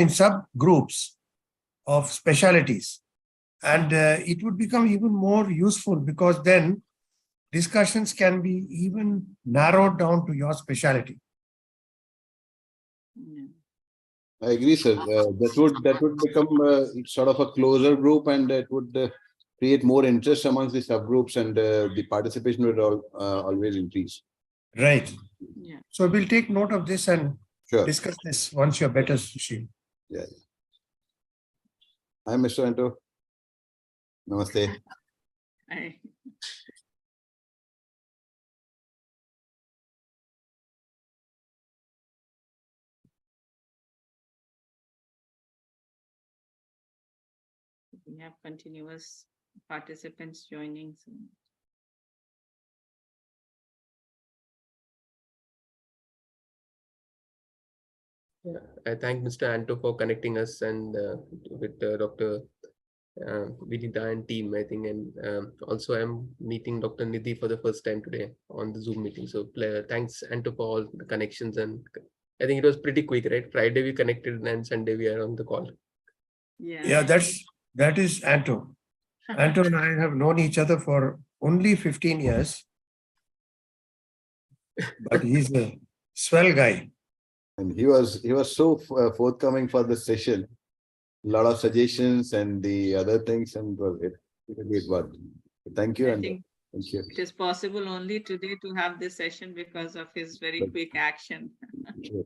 in subgroups of specialties. And it would become even more useful because then discussions can be even narrowed down to your specialty. I agree, sir. That would become sort of a closer group, and it would create more interest amongst the subgroups, and the participation would always increase. Right. Yeah. So we'll take note of this and Sure. discuss this once you're better, Sushil. Yeah. Hi, Mr. Anto. Namaste. I, we have continuous participants joining. So. I thank Mr. Anto for connecting us and with Dr. Vinita and team, I think, and also I'm meeting Dr. Nidhi for the first time today on the Zoom meeting. So thanks, Anto, for all the connections, and I think it was pretty quick, right? Friday we connected and Sunday we are on the call. Yeah, that is Anto. Anto and I have known each other for only 15 years, but he's a swell guy. And he was so forthcoming for the session. A lot of suggestions and the other things, and it really worked. Thank you, and think thank you. it is possible only today to have this session because of his very quick action. Sure.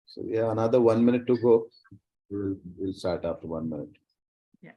So yeah, another 1 minute to go. We'll start after 1 minute. Yeah.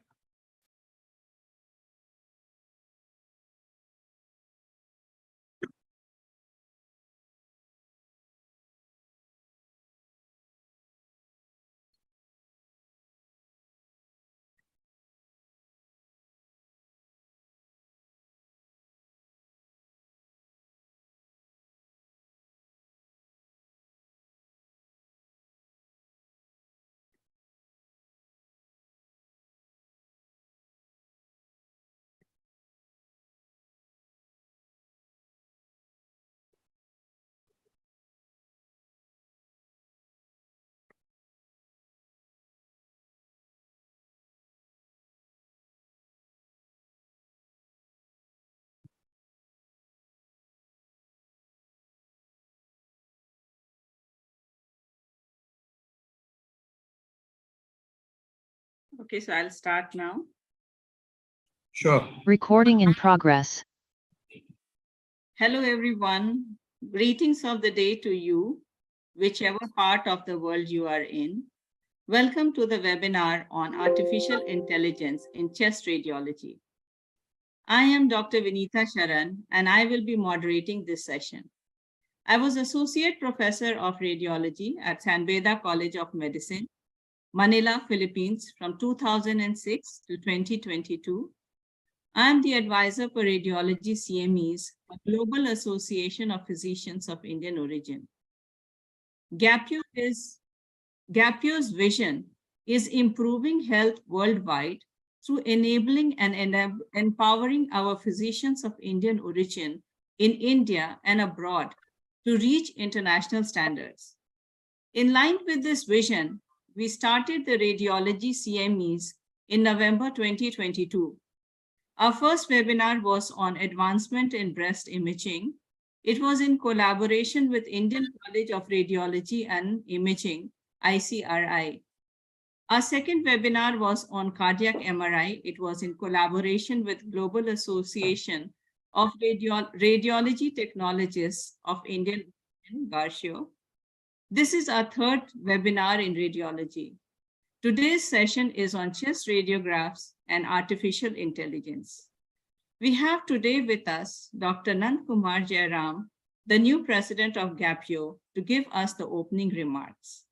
Okay, so I'll start now. Sure. Recording in progress. Hello, everyone. Greetings of the day to you, whichever part of the world you are in. Welcome to the webinar on artificial intelligence in chest radiology. I am Dr. Vinita Sharan, and I will be moderating this session. I was Associate Professor of Radiology at San Beda College of Medicine, Manila, Philippines from 2006 to 2022. I am the advisor for radiology CMEs, a global association of physicians of Indian origin. GAPU's vision is improving health worldwide through enabling and empowering our physicians of Indian origin in India and abroad to reach international standards. In line with this vision, we started the radiology CMEs in November 2022. Our first webinar was on advancement in breast imaging. It was in collaboration with Indian College of Radiology and Imaging, ICRI. Our second webinar was on cardiac MRI. It was in collaboration with Global Association of Radiology Technologists of Indian Garcio. This is our third webinar in radiology. Today's session is on chest radiographs and artificial intelligence. We have today with us Dr. Nand Kumar Jairam, the new president of GAPIO, to give us the opening remarks.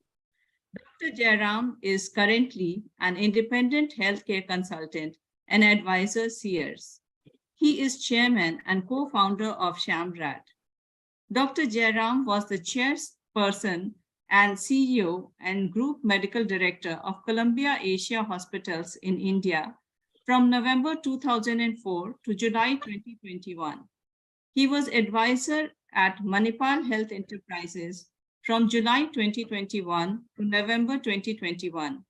Dr. Jairam is currently an independent healthcare consultant and advisor Sears. He is chairman and co-founder of Shamrat. Dr. Jairam was the chairperson and CEO and Group Medical Director of Columbia Asia Hospitals in India from November 2004 to July 2021. He was advisor at Manipal Health Enterprises from July 2021 to November 2021.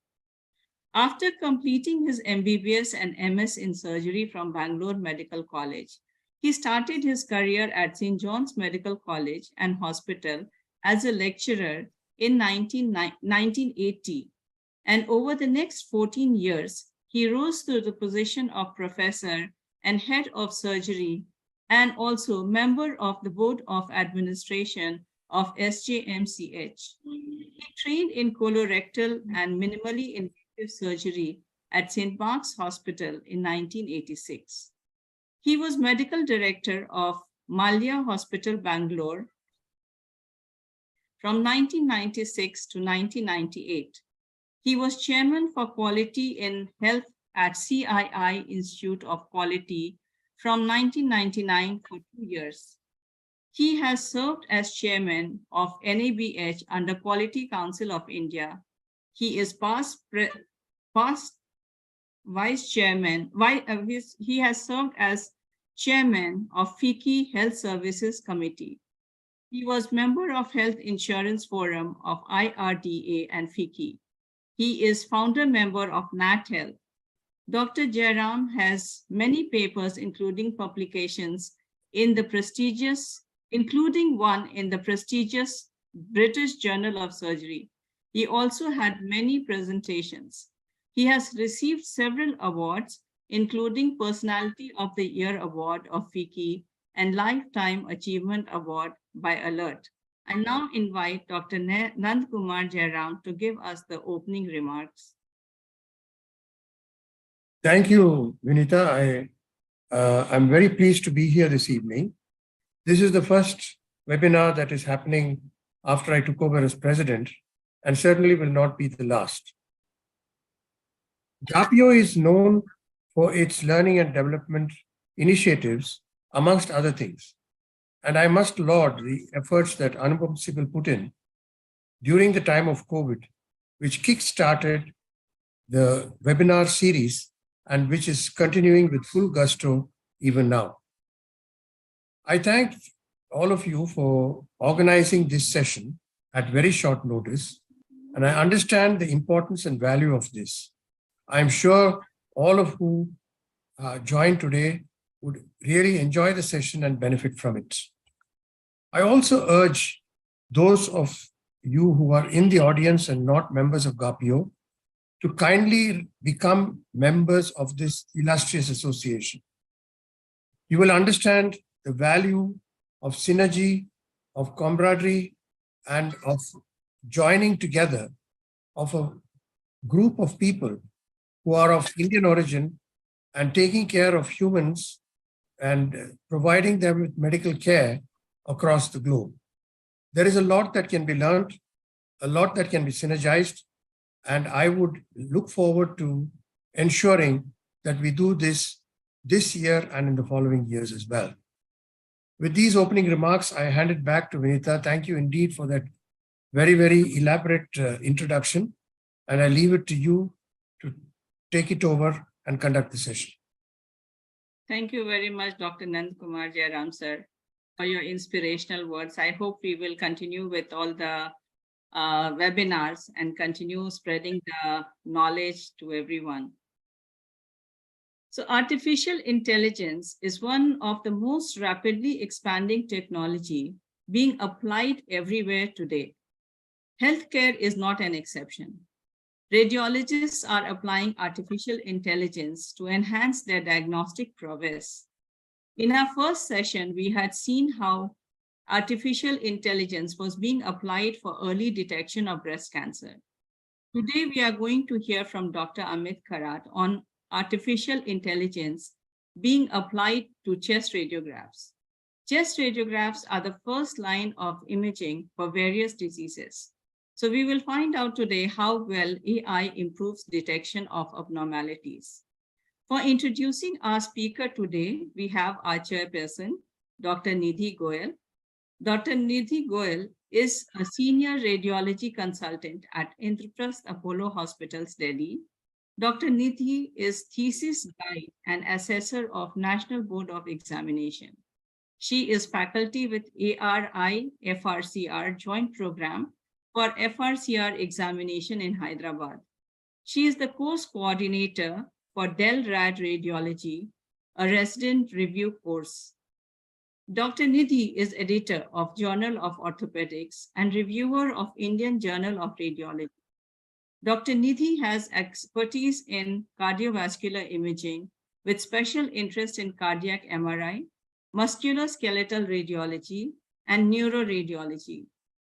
After completing his MBBS and MS in surgery from Bangalore Medical College, he started his career at St. John's Medical College and Hospital as a lecturer in 1980. And over the next 14 years, he rose to the position of professor and head of surgery and also member of the Board of Administration of SJMCH. He trained in colorectal and minimally invasive surgery at St. Mark's Hospital in 1986. He was medical director of Malya Hospital, Bangalore from 1996 to 1998. He was chairman for quality in health at CII Institute of Quality from 1999 for 2 years. He has served as chairman of NABH under Quality Council of India. He is past vice chairman. He has served as chairman of FICCI Health Services Committee. He was member of Health Insurance Forum of IRDA and FICCI. He is founder member of NAT Health. Dr. Jairam has many papers, including publications in the prestigious, including one in the prestigious British Journal of Surgery. He also had many presentations. He has received several awards, including Personality of the Year Award of FICCI and Lifetime Achievement Award by Alert. I now invite Dr. Nand Kumar Jairam to give us the opening remarks. Thank you, Vinita. I'm very pleased to be here this evening. This is the first webinar that is happening after I took over as president, and certainly will not be the last. GAPIO is known for its learning and development initiatives, amongst other things. And I must laud the efforts that Anupam Sibal put in during the time of COVID, which kick-started the webinar series and which is continuing with full gusto even now. I thank all of you for organizing this session at very short notice, and I understand the importance and value of this. I'm sure all of who joined today would really enjoy the session and benefit from it. I also urge those of you who are in the audience and not members of GAPIO to kindly become members of this illustrious association. You will understand the value of synergy, of camaraderie, and of joining together of a group of people who are of Indian origin and taking care of humans and providing them with medical care across the globe. There is a lot that can be learned, a lot that can be synergized, and I would look forward to ensuring that we do this year and in the following years as well. With these opening remarks, I hand it back to Vinita. Thank you indeed for that very, very elaborate introduction, and I leave it to you to take it over and conduct the session. Thank you very much, Dr. Nand Kumar Jairam, sir, for your inspirational words. I hope we will continue with all the webinars and continue spreading the knowledge to everyone. So artificial intelligence is one of the most rapidly expanding technology being applied everywhere today. Healthcare is not an exception. Radiologists are applying artificial intelligence to enhance their diagnostic prowess. In our first session, we had seen how artificial intelligence was being applied for early detection of breast cancer. Today, we are going to hear from Dr. Amit Karat on artificial intelligence being applied to chest radiographs. Chest radiographs are the first line of imaging for various diseases. So we will find out today how well AI improves detection of abnormalities. For introducing our speaker today, we have our chairperson, Dr. Nidhi Goel. Dr. Nidhi Goel is a senior radiology consultant at Indraprasth Apollo Hospitals, Delhi. Dr. Nidhi is thesis guide and assessor of National Board of Examination. She is faculty with ARI FRCR Joint Program for FRCR examination in Hyderabad. She is the course coordinator for Del Rad Radiology, a resident review course. Dr. Nidhi is editor of Journal of Orthopedics and reviewer of Indian Journal of Radiology. Dr. Nidhi has expertise in cardiovascular imaging with special interest in cardiac MRI, musculoskeletal radiology, and neuroradiology.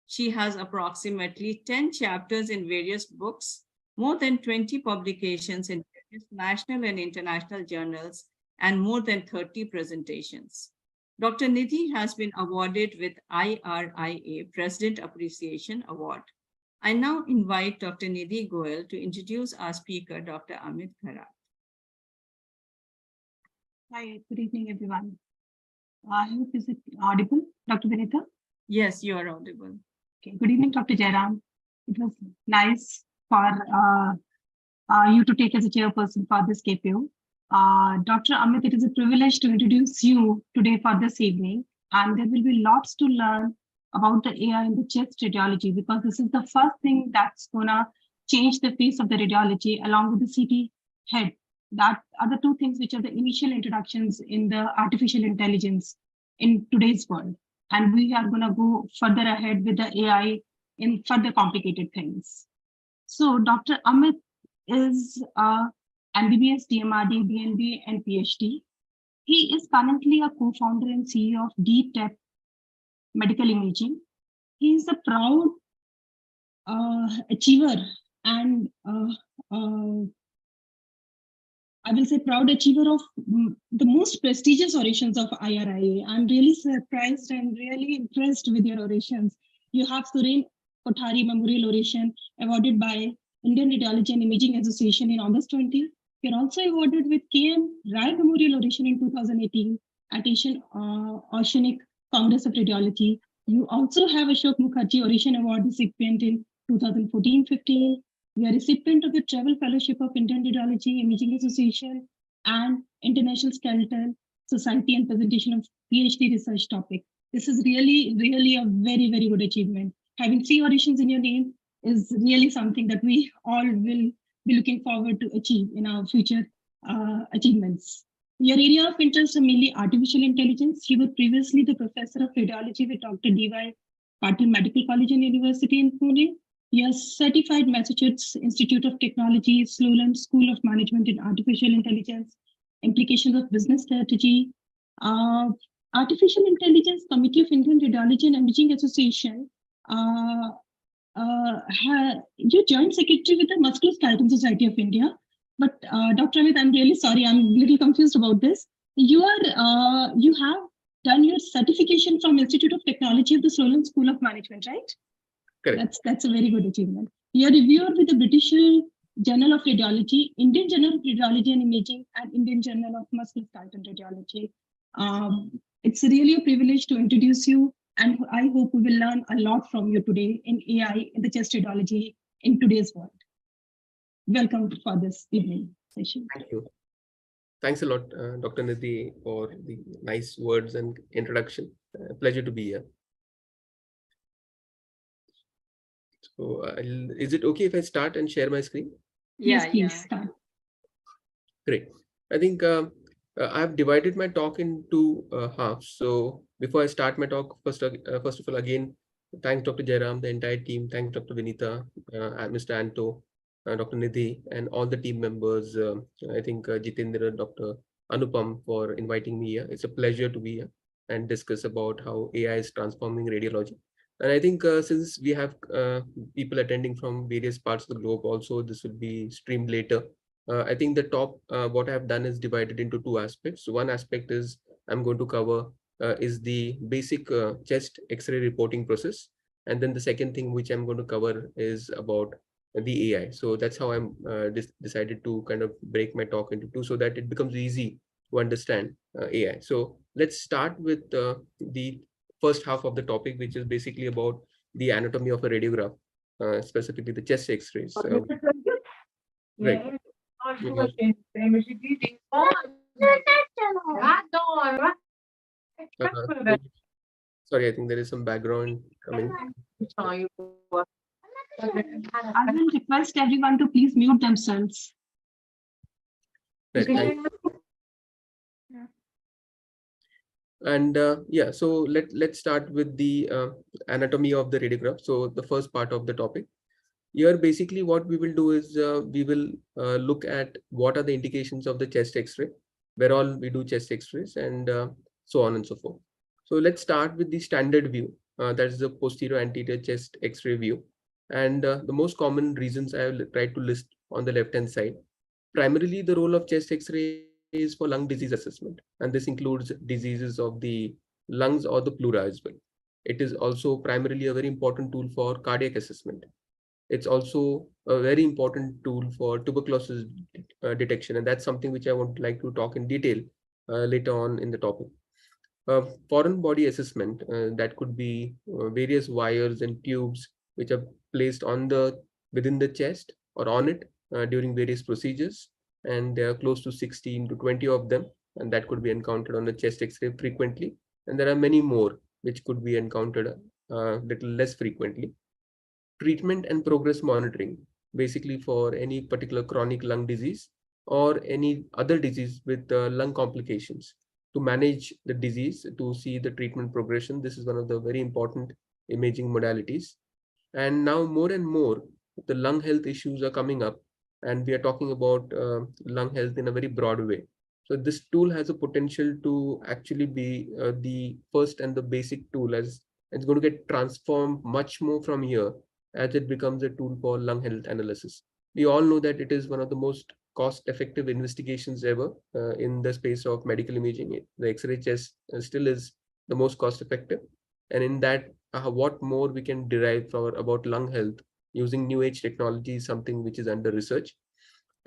She has approximately 10 chapters in various books, more than 20 publications in various national and international journals, and more than 30 presentations. Dr. Nidhi has been awarded with IRIA President Appreciation Award. I now invite Dr. Nidhi Goel to introduce our speaker, Dr. Amit Jain. Hi, good evening, everyone. I hope is it audible, Dr. Vinita? Yes, you are audible. Okay. Good evening, Dr. Jairam. It was nice for you to take as a chairperson for this KPO. Dr. Amit, it is a privilege to introduce you today for this evening, and there will be lots to learn about the AI in the chest radiology, because this is the first thing that's gonna change the face of the radiology along with the CT head. That are the two things which are the initial introductions in the artificial intelligence in today's world. And we are gonna go further ahead with the AI in further complicated things. So Dr. Amit is MBBS, DMRD, DNB, and PhD. He is currently a co-founder and CEO of DTEP Medical Imaging. He is a proud achiever and I will say proud achiever of the most prestigious orations of IRIA. I'm really surprised and really impressed with your orations. You have Suren Kothari Memorial Oration awarded by Indian Radiology and Imaging Association in August 20. You're also awarded with KM Rai Memorial Oration in 2018 at Asian Oceanic Congress of Radiology. You also have Ashok Mukherjee Oration Award recipient in 2014-15. You are recipient of the Travel Fellowship of Indian Radiology Imaging Association and International Skeletal Society and presentation of PhD research topic. This is really, really a very, very good achievement. Having 3 auditions in your name is really something that we all will be looking forward to achieve in our future achievements. Your area of interest is mainly artificial intelligence. You were previously the professor of radiology with Dr. D.Y. Patil Medical College and University in Pune. You are certified Massachusetts Institute of Technology, Sloan School of Management in Artificial Intelligence, Implications of Business Strategy, Artificial Intelligence Committee of Indian Radiology and Imaging Association. You joined secretary with the Musculoskeletal Society of India. But Dr. Amit, I'm really sorry, I'm a little confused about this. You have done your certification from Institute of Technology of the Sloan School of Management, right? Correct. That's a very good achievement. You're reviewer with the British Journal of Radiology, Indian Journal of Radiology and Imaging, and Indian Journal of Musculoskeletal Radiology. It's really a privilege to introduce you, and I hope we will learn a lot from you today in AI in the chest radiology in today's world. Welcome for this evening session. Thank you. Thanks a lot, Dr. Nidhi, for the nice words and introduction. Pleasure to be here. So, is it okay if I start and share my screen? Yes, please start. Great. I think I've divided my talk into halves. So before I start my talk, first of all, again, thanks Dr. Jairam, the entire team. Thanks Dr. Vinita, Mr. Anto, Dr. Nidhi, and all the team members. I think Jitendra, Dr. Anupam for inviting me here. It's a pleasure to be here and discuss about how AI is transforming radiology. And I think since we have people attending from various parts of the globe also, this will be streamed later. I think the top, what I've done is divided into 2 aspects. So one aspect is I'm going to cover is the basic chest X-ray reporting process. And then the second thing which I'm going to cover is about the AI. So that's how I'm decided to kind of break my talk into 2 so that it becomes easy to understand AI. So let's start with the first half of the topic, which is basically about the anatomy of a radiograph, specifically the chest X-rays. Right. Sorry, I think there is some background coming. I will request everyone to please mute themselves. Right, thank you. And yeah, so let's start with the anatomy of the radiograph. So the first part of the topic. Here, basically, what we will do is we will look at what are the indications of the chest X-ray, where all we do chest X-rays, and so on and so forth. So let's start with the standard view. That is the posterior anterior chest X-ray view. And the most common reasons I will try to list on the left-hand side. Primarily, the role of chest X-ray is for lung disease assessment, and this includes diseases of the lungs or the pleura as well. It is also primarily a very important tool for cardiac assessment. It's also a very important tool for tuberculosis detection, and that's something which I would like to talk in detail later on in the topic. Foreign body assessment, that could be various wires and tubes which are placed on the within the chest or on it during various procedures, and there are close to 16 to 20 of them, and that could be encountered on the chest X-ray frequently, and there are many more which could be encountered little less frequently. Treatment and progress monitoring, basically for any particular chronic lung disease or any other disease with lung complications. To manage the disease, to see the treatment progression, this is one of the very important imaging modalities. And now more and more, the lung health issues are coming up, and we are talking about lung health in a very broad way. So this tool has a potential to actually be the first and the basic tool, as it's going to get transformed much more from here as it becomes a tool for lung health analysis. We all know that it is one of the most cost-effective investigations ever in the space of medical imaging. The X-ray chest still is the most cost-effective, and in that, what more we can derive from about lung health using new age technology is something which is under research,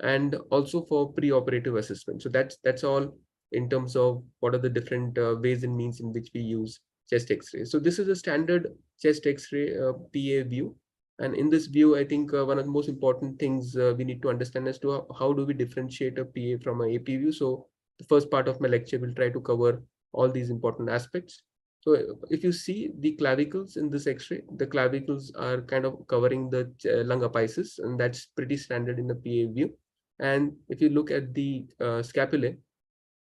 and also for pre-operative assessment. So that's all in terms of what are the different ways and means in which we use chest X-ray. So this is a standard chest X-ray PA view. And in this view, I think one of the most important things we need to understand as to how do we differentiate a PA from an AP view. So the first part of my lecture will try to cover all these important aspects. So if you see the clavicles in this X-ray, the clavicles are kind of covering the lung apices, and that's pretty standard in the PA view. And if you look at the scapulae,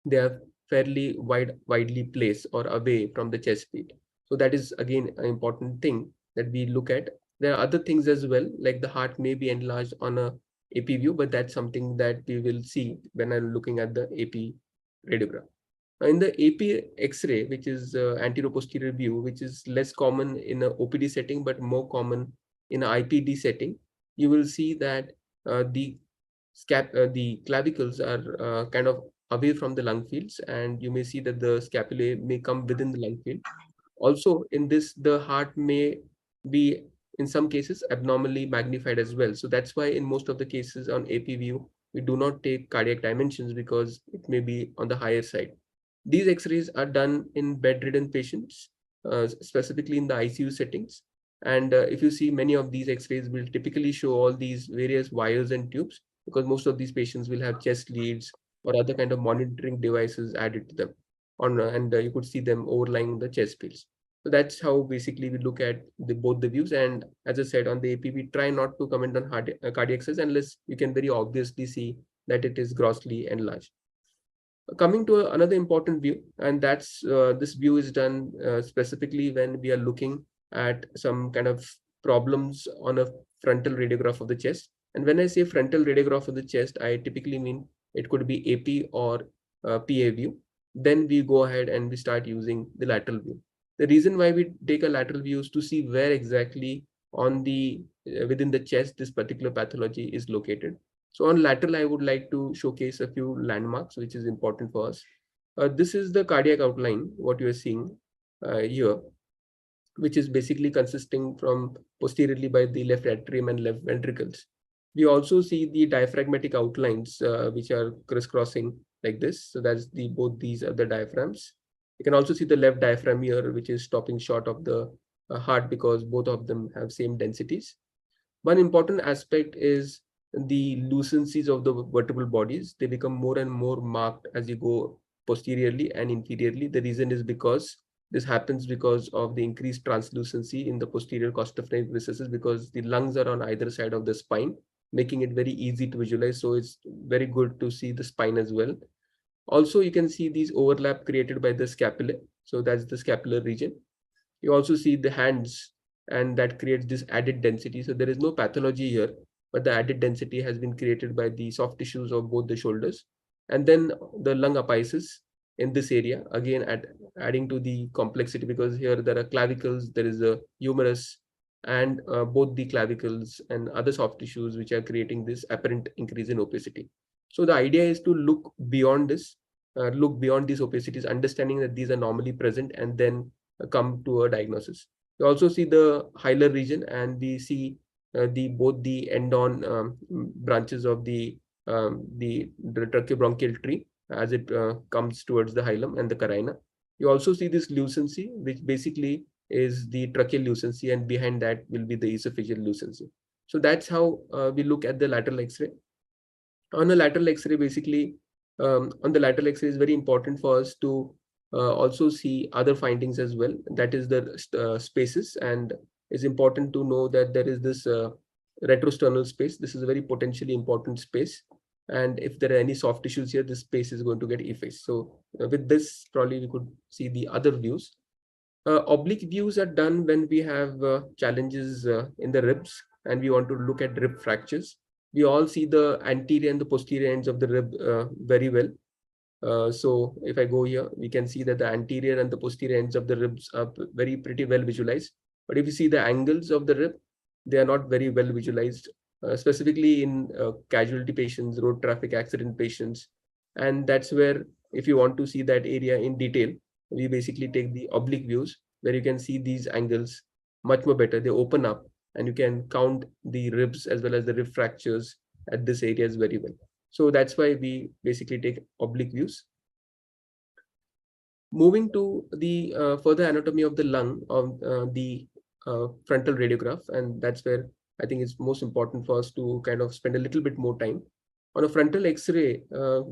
they are fairly widely placed or away from the chest beat. So that is again an important thing that we look at. There are other things as well, like the heart may be enlarged on a AP view, but that's something that we will see when I'm looking at the AP radiograph. In the AP X-ray, which is anterior-posterior view, which is less common in a OPD setting, but more common in an IPD setting, you will see that the clavicles are kind of away from the lung fields, and you may see that the scapulae may come within the lung field. Also, in this, the heart may be, in some cases, abnormally magnified as well. So that's why in most of the cases on AP view, we do not take cardiac dimensions because it may be on the higher side. These X-rays are done in bedridden patients, specifically in the ICU settings. And if you see, many of these X-rays will typically show all these various wires and tubes, because most of these patients will have chest leads or other kind of monitoring devices added to them. And you could see them overlying the chest fields. So that's how basically we look at both the views. And as I said, on the AP, we try not to comment on cardiac cells unless you can very obviously see that it is grossly enlarged. Coming to another important view, and that's this view is done specifically when we are looking at some kind of problems on a frontal radiograph of the chest. And when I say frontal radiograph of the chest, I typically mean it could be AP or PA view. Then we go ahead and we start using the lateral view. The reason why we take a lateral view is to see where exactly on the within the chest this particular pathology is located. So on lateral, I would like to showcase a few landmarks, which is important for us. This is the cardiac outline, what you are seeing here, which is basically consisting from posteriorly by the left atrium and left ventricles. We also see the diaphragmatic outlines, which are crisscrossing like this. So that's both these are the diaphragms. You can also see the left diaphragm here, which is stopping short of the heart because both of them have same densities. One important aspect is the lucencies of the vertebral bodies. They become more and more marked as you go posteriorly and inferiorly. The reason is because this happens because of the increased translucency in the posterior costophrenic recesses, because the lungs are on either side of the spine, making it very easy to visualize. So it's very good to see the spine as well. Also, you can see these overlap created by the scapula. So that's the scapular region. You also see the hands, and that creates this added density. So there is no pathology here, but the added density has been created by the soft tissues of both the shoulders. And then the lung apices in this area, again adding to the complexity, because here there are clavicles, there is a humerus, and both the clavicles and other soft tissues which are creating this apparent increase in opacity. So the idea is to look beyond this, look beyond these opacities, understanding that these are normally present, and then come to a diagnosis. You also see the hilar region, and we see both the end-on branches of the tracheobronchial tree as it comes towards the hilum and the carina. You also see this lucency, which basically is the tracheal lucency, and behind that will be the esophageal lucency. So that's how we look at the lateral X-ray. On a lateral X-ray, basically, on the lateral X-ray is very important for us to also see other findings as well. That is the spaces, and it's important to know that there is this retrosternal space. This is a very potentially important space. And if there are any soft tissues here, this space is going to get effaced. So with this, probably we could see the other views. Oblique views are done when we have challenges in the ribs, and we want to look at rib fractures. We all see the anterior and the posterior ends of the rib very well. So if I go here, we can see that the anterior and the posterior ends of the ribs are pretty well visualized. But if you see the angles of the rib, they are not very well visualized, specifically in casualty patients, road traffic accident patients. And that's where, if you want to see that area in detail, we basically take the oblique views, where you can see these angles much more better. They open up, and you can count the ribs as well as the rib fractures at this areas very well. So that's why we basically take oblique views. Moving to the further anatomy of the lung of the frontal radiograph, and that's where I think it's most important for us to kind of spend a little bit more time. On a frontal X-ray,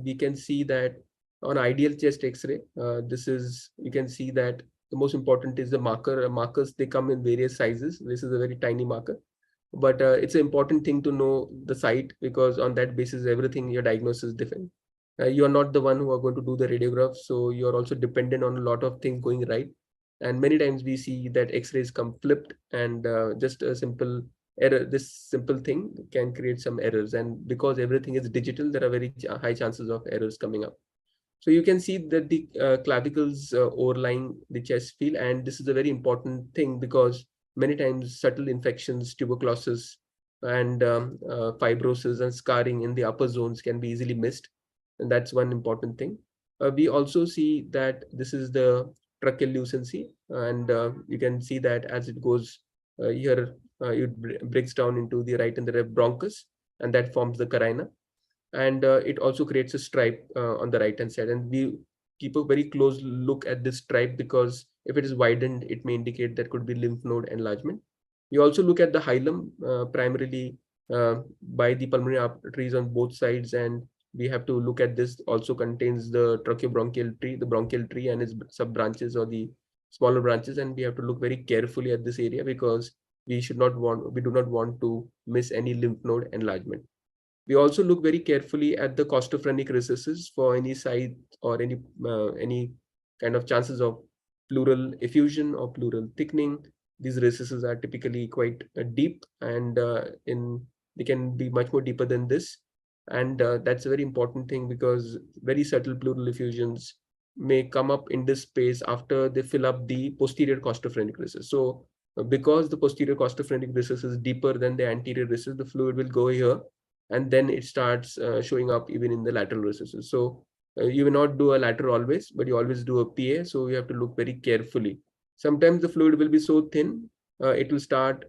we can see that on ideal chest X-ray, you can see that the most important is the marker. Markers, they come in various sizes. This is a very tiny marker. But it's an important thing to know the site, because on that basis, everything, your diagnosis is different. You are not the one who are going to do the radiograph, so you are also dependent on a lot of things going right. And many times we see that X-rays come flipped, and just a simple error, this simple thing can create some errors. And because everything is digital, there are very high chances of errors coming up. So you can see that the clavicles overlying the chest field, and this is a very important thing, because many times subtle infections, tuberculosis, and fibrosis and scarring in the upper zones can be easily missed. And that's one important thing. We also see that this is the tracheal lucency, and you can see that as it goes here, it breaks down into the right and the left bronchus, and that forms the carina. And it also creates a stripe on the right hand side. And we keep a very close look at this stripe, because if it is widened, it may indicate that could be lymph node enlargement. We also look at the hilum primarily by the pulmonary arteries on both sides, and we have to look at this also contains the tracheobronchial tree, the bronchial tree and its sub branches or the smaller branches, and we have to look very carefully at this area, because we do not want to miss any lymph node enlargement. We also look very carefully at the costophrenic recesses for any site or any kind of chances of pleural effusion or pleural thickening. These recesses are typically quite deep, and they can be much more deeper than this. And that's a very important thing, because very subtle pleural effusions may come up in this space after they fill up the posterior costophrenic recess. So because the posterior costophrenic recess is deeper than the anterior recess, the fluid will go here, and then it starts showing up even in the lateral recesses. So you will not do a lateral always, but you always do a PA. So you have to look very carefully. Sometimes the fluid will be so thin, it will start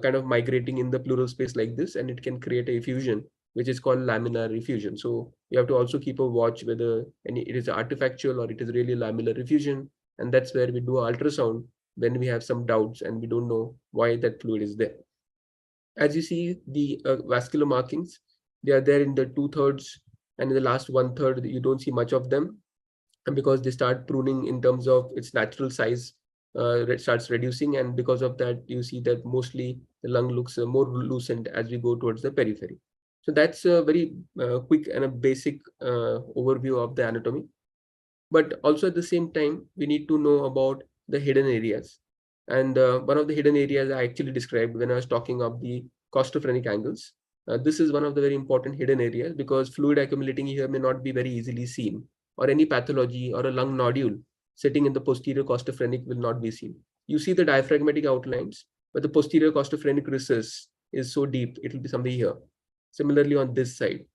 kind of migrating in the pleural space like this, and it can create a effusion, which is called laminar effusion. So you have to also keep a watch whether it is artifactual or it is really laminar effusion. And that's where we do ultrasound when we have some doubts and we don't know why that fluid is there. As you see, the vascular markings, they are there in the 2/3, and in the last 1/3, you don't see much of them. and because they start pruning in terms of its natural size, it starts reducing, and because of that, you see that mostly the lung looks more loosened as we go towards the periphery. So that's a very quick and a basic overview of the anatomy. But also at the same time, we need to know about the hidden areas. And one of the hidden areas I actually described when I was talking of the costophrenic angles. This is one of the very important hidden areas because fluid accumulating here may not be very easily seen, or any pathology or a lung nodule sitting in the posterior costophrenic will not be seen. You see the diaphragmatic outlines, but the posterior costophrenic recess is so deep, it will be somewhere here. Similarly on this side.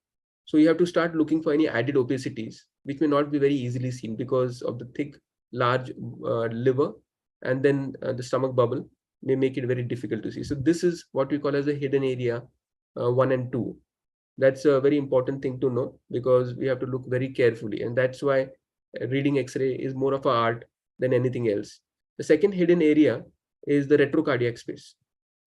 So you have to start looking for any added opacities, which may not be very easily seen because of the thick, large liver, and then the stomach bubble may make it very difficult to see. So this is what we call as a hidden area 1 and 2. That's a very important thing to know because we have to look very carefully. And that's why reading X-ray is more of an art than anything else. The second hidden area is the retrocardiac space.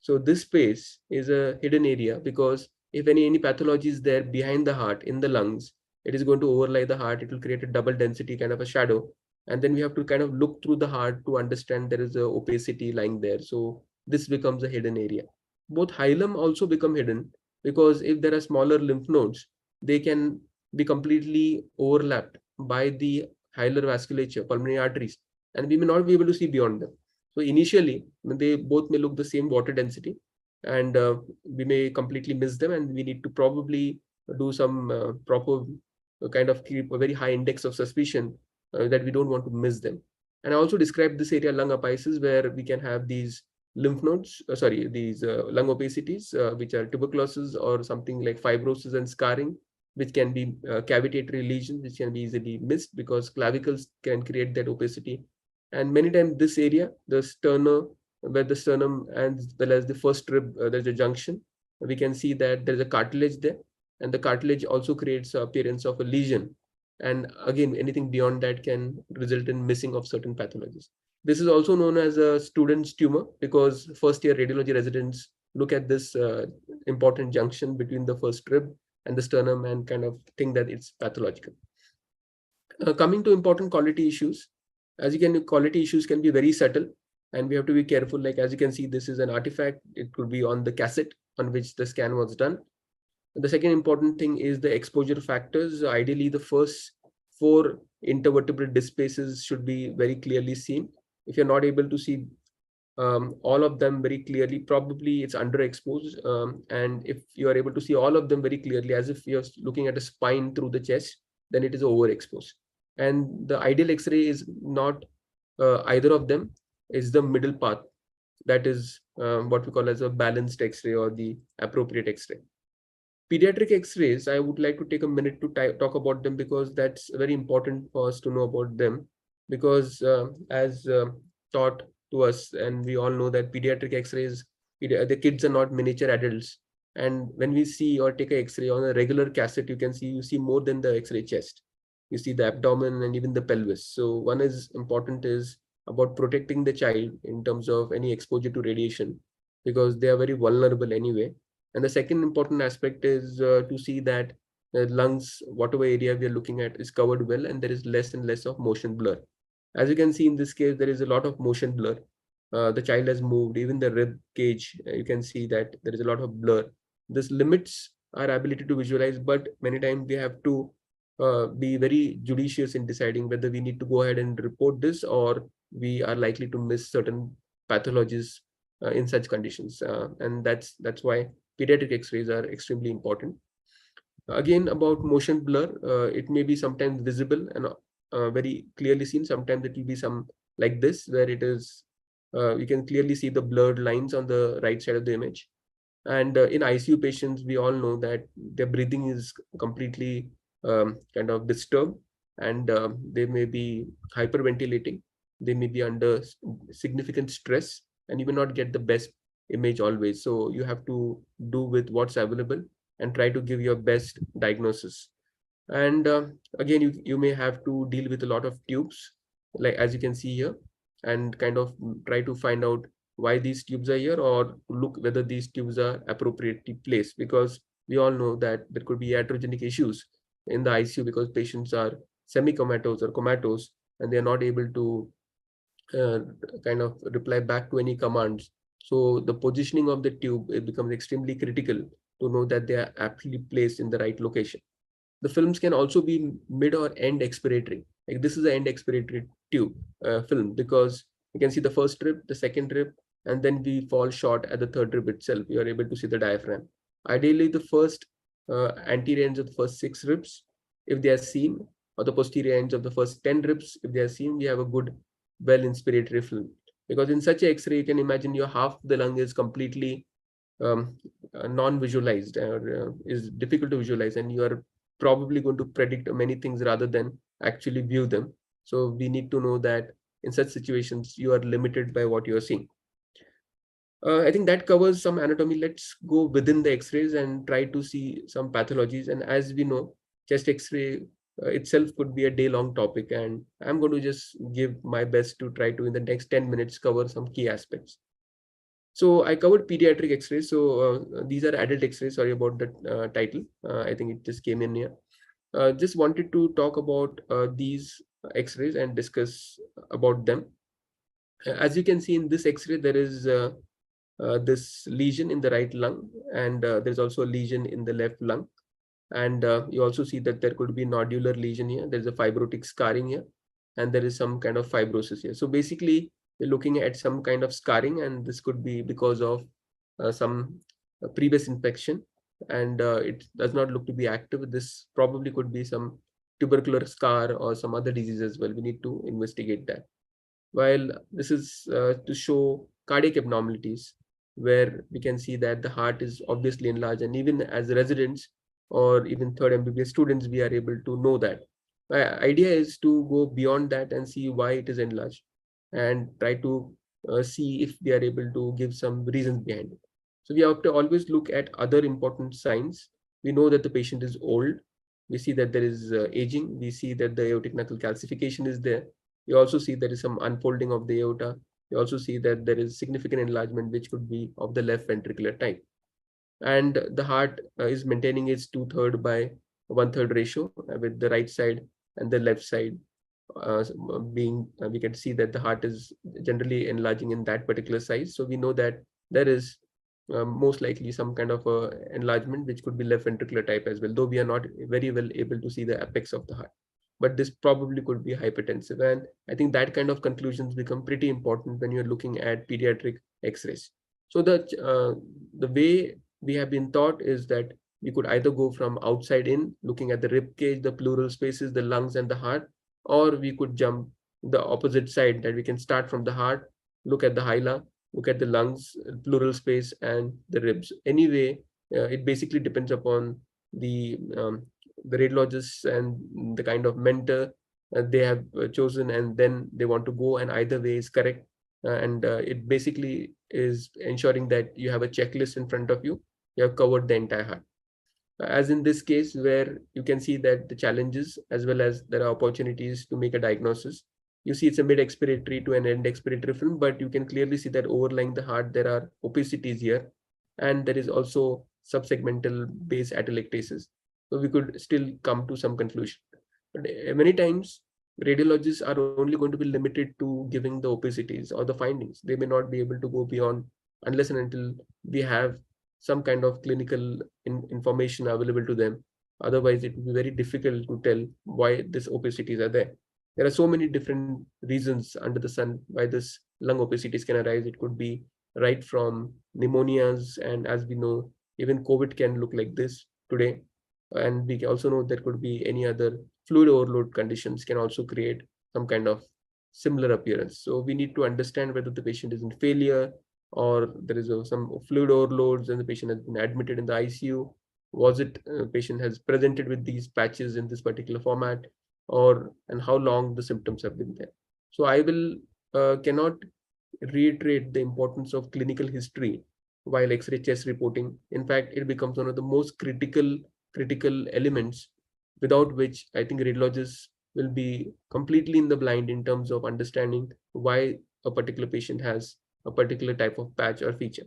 So this space is a hidden area because if any pathology is there behind the heart in the lungs, it is going to overlay the heart. It will create a double density kind of a shadow. And then we have to kind of look through the heart to understand there is a opacity lying there. So this becomes a hidden area. Both hilum also become hidden because if there are smaller lymph nodes, they can be completely overlapped by the hilar vasculature, pulmonary arteries, and we may not be able to see beyond them. So initially, they both may look the same water density, and we may completely miss them, and we need to probably do some proper kind of keep a very high index of suspicion that we don't want to miss them. And I also described this area lung apices where we can have these lymph nodes, these lung opacities, which are tuberculosis or something like fibrosis and scarring, which can be cavitatory lesions, which can be easily missed because clavicles can create that opacity. And many times this area, the sternum, where the sternum and as well as the first rib, there's a junction, we can see that there's a cartilage there, and the cartilage also creates the appearance of a lesion. And again, anything beyond that can result in missing of certain pathologies. This is also known as a student's tumor because first year radiology residents look at this important junction between the first rib and the sternum and kind of think that it's pathological. Coming to important quality issues, quality issues can be very subtle and we have to be careful. Like as you can see, this is an artifact. It could be on the cassette on which the scan was done. The second important thing is the exposure factors. Ideally, the first 4 intervertebral disc spaces should be very clearly seen. If you're not able to see all of them very clearly, probably it's underexposed. And if you are able to see all of them very clearly, as if you're looking at a spine through the chest, then it is overexposed. And the ideal X-ray is not either of them, is the middle path. That is what we call as a balanced X-ray or the appropriate X-ray. Pediatric X-rays, I would like to take a minute to talk about them because that's very important for us to know about them. Because as taught to us, and we all know that pediatric X-rays, the kids are not miniature adults. And when we see or take an X-ray on a regular cassette, you see more than the X-ray chest. You see the abdomen and even the pelvis. So one is important is about protecting the child in terms of any exposure to radiation, because they are very vulnerable anyway. And the second important aspect is to see that the lungs, whatever area we are looking at, is covered well, and there is less and less of motion blur. As you can see in this case, there is a lot of motion blur. The child has moved, even the rib cage, you can see that there is a lot of blur. This limits our ability to visualize, but many times we have to be very judicious in deciding whether we need to go ahead and report this or we are likely to miss certain pathologies in such conditions. And that's why pediatric X-rays are extremely important. Again, about motion blur, it may be sometimes visible and very clearly seen. Sometimes it will be some like this, where it is, you can clearly see the blurred lines on the right side of the image. And in ICU patients, we all know that their breathing is completely kind of disturbed, and they may be hyperventilating. They may be under significant stress, and you may not get the best image always. So you have to do with what's available and try to give your best diagnosis. And again, you may have to deal with a lot of tubes, like as you can see here, and kind of try to find out why these tubes are here, or look whether these tubes are appropriately placed, because we all know that there could be iatrogenic issues in the ICU because patients are semi-comatose or comatose, and they are not able to kind of reply back to any commands. So the positioning of the tube, it becomes extremely critical to know that they are aptly placed in the right location. The films can also be mid or end expiratory. Like this is an end expiratory tube film, because you can see the first rib, the second rib, and then we fall short at the third rib itself. You are able to see the diaphragm. Ideally, the first anterior ends of the first 6 ribs, if they are seen, or the posterior ends of the first 10 ribs, if they are seen, we have a good, well inspiratory film. Because in such an X-ray, you can imagine your half the lung is completely non-visualized, or is difficult to visualize, and you are probably going to predict many things rather than actually view them. So we need to know that in such situations, you are limited by what you are seeing. I think that covers some anatomy. Let's go within the X-rays and try to see some pathologies. And as we know, chest X-ray itself could be a day-long topic, and I'm going to just give my best to try to, in the next 10 minutes, cover some key aspects. So I covered pediatric X-rays. So these are adult X-rays. Sorry about the title. I think it just came in here. Just wanted to talk about these X-rays and discuss about them. As you can see in this X-ray, there is this lesion in the right lung, and there's also a lesion in the left lung. And you also see that there could be nodular lesion here. There's a fibrotic scarring here, and there is some kind of fibrosis here. So basically, we're looking at some kind of scarring, and this could be because of some previous infection, and it does not look to be active. This probably could be some tubercular scar or some other disease as well. We need to investigate that. While this is to show cardiac abnormalities, where we can see that the heart is obviously enlarged, and even as residents or even third MBBS students, we are able to know that. My idea is to go beyond that and see why it is enlarged, and try to see if we are able to give some reasons behind it. So we have to always look at other important signs. We know that the patient is old. We see that there is aging. We see that the aortic knuckle calcification is there. We also see there is some unfolding of the aorta. We also see that there is significant enlargement, which could be of the left ventricular type. And the heart is maintaining its 2/3 by 1/3 ratio, with the right side and the left side being, we can see that the heart is generally enlarging in that particular size. So we know that there is most likely some kind of enlargement, which could be left ventricular type as well, though we are not very well able to see the apex of the heart. But this probably could be hypertensive. And I think that kind of conclusions become pretty important when you're looking at pediatric X-rays. So the way we have been taught is that we could either go from outside in, looking at the rib cage, the pleural spaces, the lungs, and the heart, or we could jump the opposite side, that we can start from the heart, look at the hyla, look at the lungs, pleural space, and the ribs. Anyway, it basically depends upon the radiologists and the kind of mentor they have chosen, and then they want to go, and either way is correct. And it basically is ensuring that you have a checklist in front of you. You have covered the entire heart. As in this case, where you can see that the challenges as well as there are opportunities to make a diagnosis. You see it's a mid-expiratory to an end-expiratory film, but you can clearly see that overlying the heart, there are opicities here, and there is also subsegmental base atelectasis. So we could still come to some conclusion. But many times, radiologists are only going to be limited to giving the opicities or the findings. They may not be able to go beyond unless and until we have some kind of clinical information available to them. Otherwise, it will be very difficult to tell why these opicities are there. There are so many different reasons under the sun why this lung opicities can arise. It could be right from pneumonias, and as we know, even COVID can look like this today. And we also know there could be any other fluid overload conditions can also create some kind of similar appearance. So we need to understand whether the patient is in failure, or there is some fluid overloads and the patient has been admitted in the ICU. Was it patient has presented with these patches in this particular format, and how long the symptoms have been there. So I will cannot reiterate the importance of clinical history while X-ray chest reporting. In fact, it becomes one of the most critical elements, without which I think radiologists will be completely in the blind in terms of understanding why a particular patient has a particular type of patch or feature.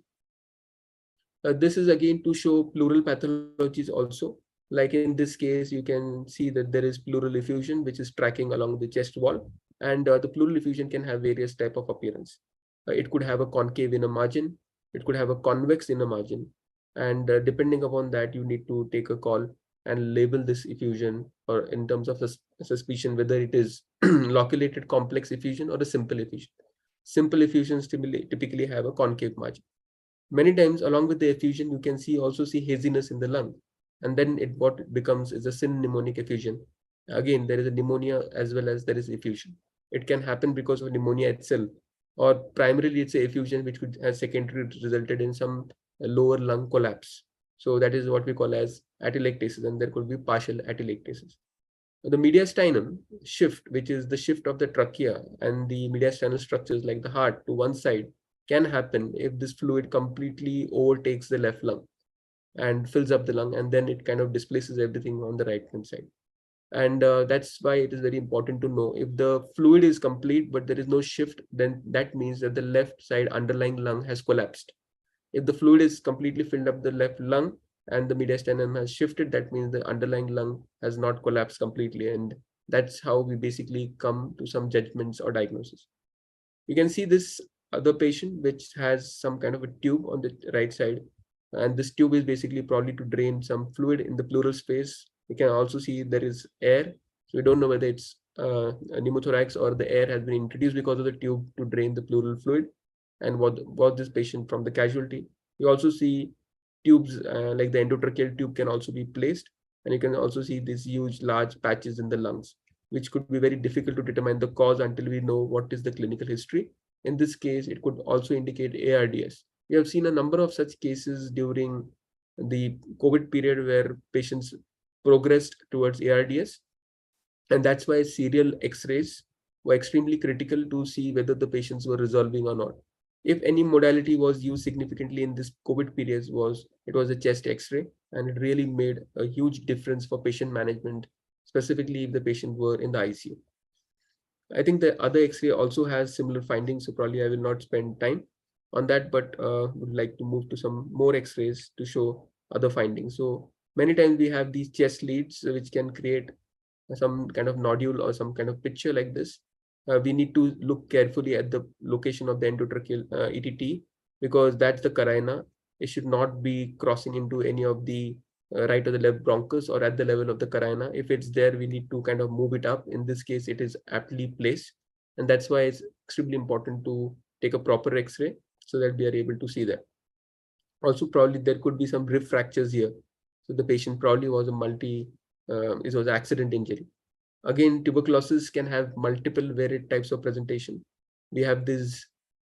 This is again to show pleural pathologies also. Like in this case, you can see that there is pleural effusion, which is tracking along the chest wall. And the pleural effusion can have various type of appearance. It could have a concave inner margin. It could have a convex inner margin. And depending upon that, you need to take a call and label this effusion, or in terms of a suspicion, whether it is loculated complex effusion or a simple effusion. Simple effusions typically have a concave margin. Many times along with the effusion, you can also see haziness in the lung. And then what it becomes is a pneumonic effusion. Again, there is a pneumonia as well as there is effusion. It can happen because of pneumonia itself, or primarily it's a effusion which could have secondary resulted in some lower lung collapse. So that is what we call as atelectasis, and there could be partial atelectasis. The mediastinum shift, which is the shift of the trachea and the mediastinal structures like the heart to one side, can happen if this fluid completely overtakes the left lung and fills up the lung, and then it kind of displaces everything on the right hand side. And that's why it is very important to know if the fluid is complete but there is no shift, then that means that the left side underlying lung has collapsed. If the fluid is completely filled up the left lung and the mediastinum has shifted, that means the underlying lung has not collapsed completely. And that's how we basically come to some judgments or diagnosis. You can see this other patient which has some kind of a tube on the right side, and this tube is basically probably to drain some fluid in the pleural space. You can also see there is air, so we don't know whether it's a pneumothorax or the air has been introduced because of the tube to drain the pleural fluid, and what this patient from the casualty. You also see tubes like the endotracheal tube can also be placed, and you can also see these huge large patches in the lungs, which could be very difficult to determine the cause until we know what is the clinical history. In this case, it could also indicate ARDS. We have seen a number of such cases during the COVID period where patients progressed towards ARDS. And that's why serial X-rays were extremely critical to see whether the patients were resolving or not. If any modality was used significantly in this COVID period, it was a chest X-ray, and it really made a huge difference for patient management, specifically if the patient were in the ICU. I think the other X-ray also has similar findings, so probably I will not spend time on that, but would like to move to some more X-rays to show other findings. So many times we have these chest leads which can create some kind of nodule or some kind of picture like this. We need to look carefully at the location of the endotracheal ETT, because that's the carina. It should not be crossing into any of the right or the left bronchus or at the level of the carina. If it's there, we need to kind of move it up. In this case, it is aptly placed. And that's why it's extremely important to take a proper X-ray so that we are able to see that. Also, probably there could be some rib fractures here. So the patient probably was it was accident injury. Again, tuberculosis can have multiple varied types of presentation. We have these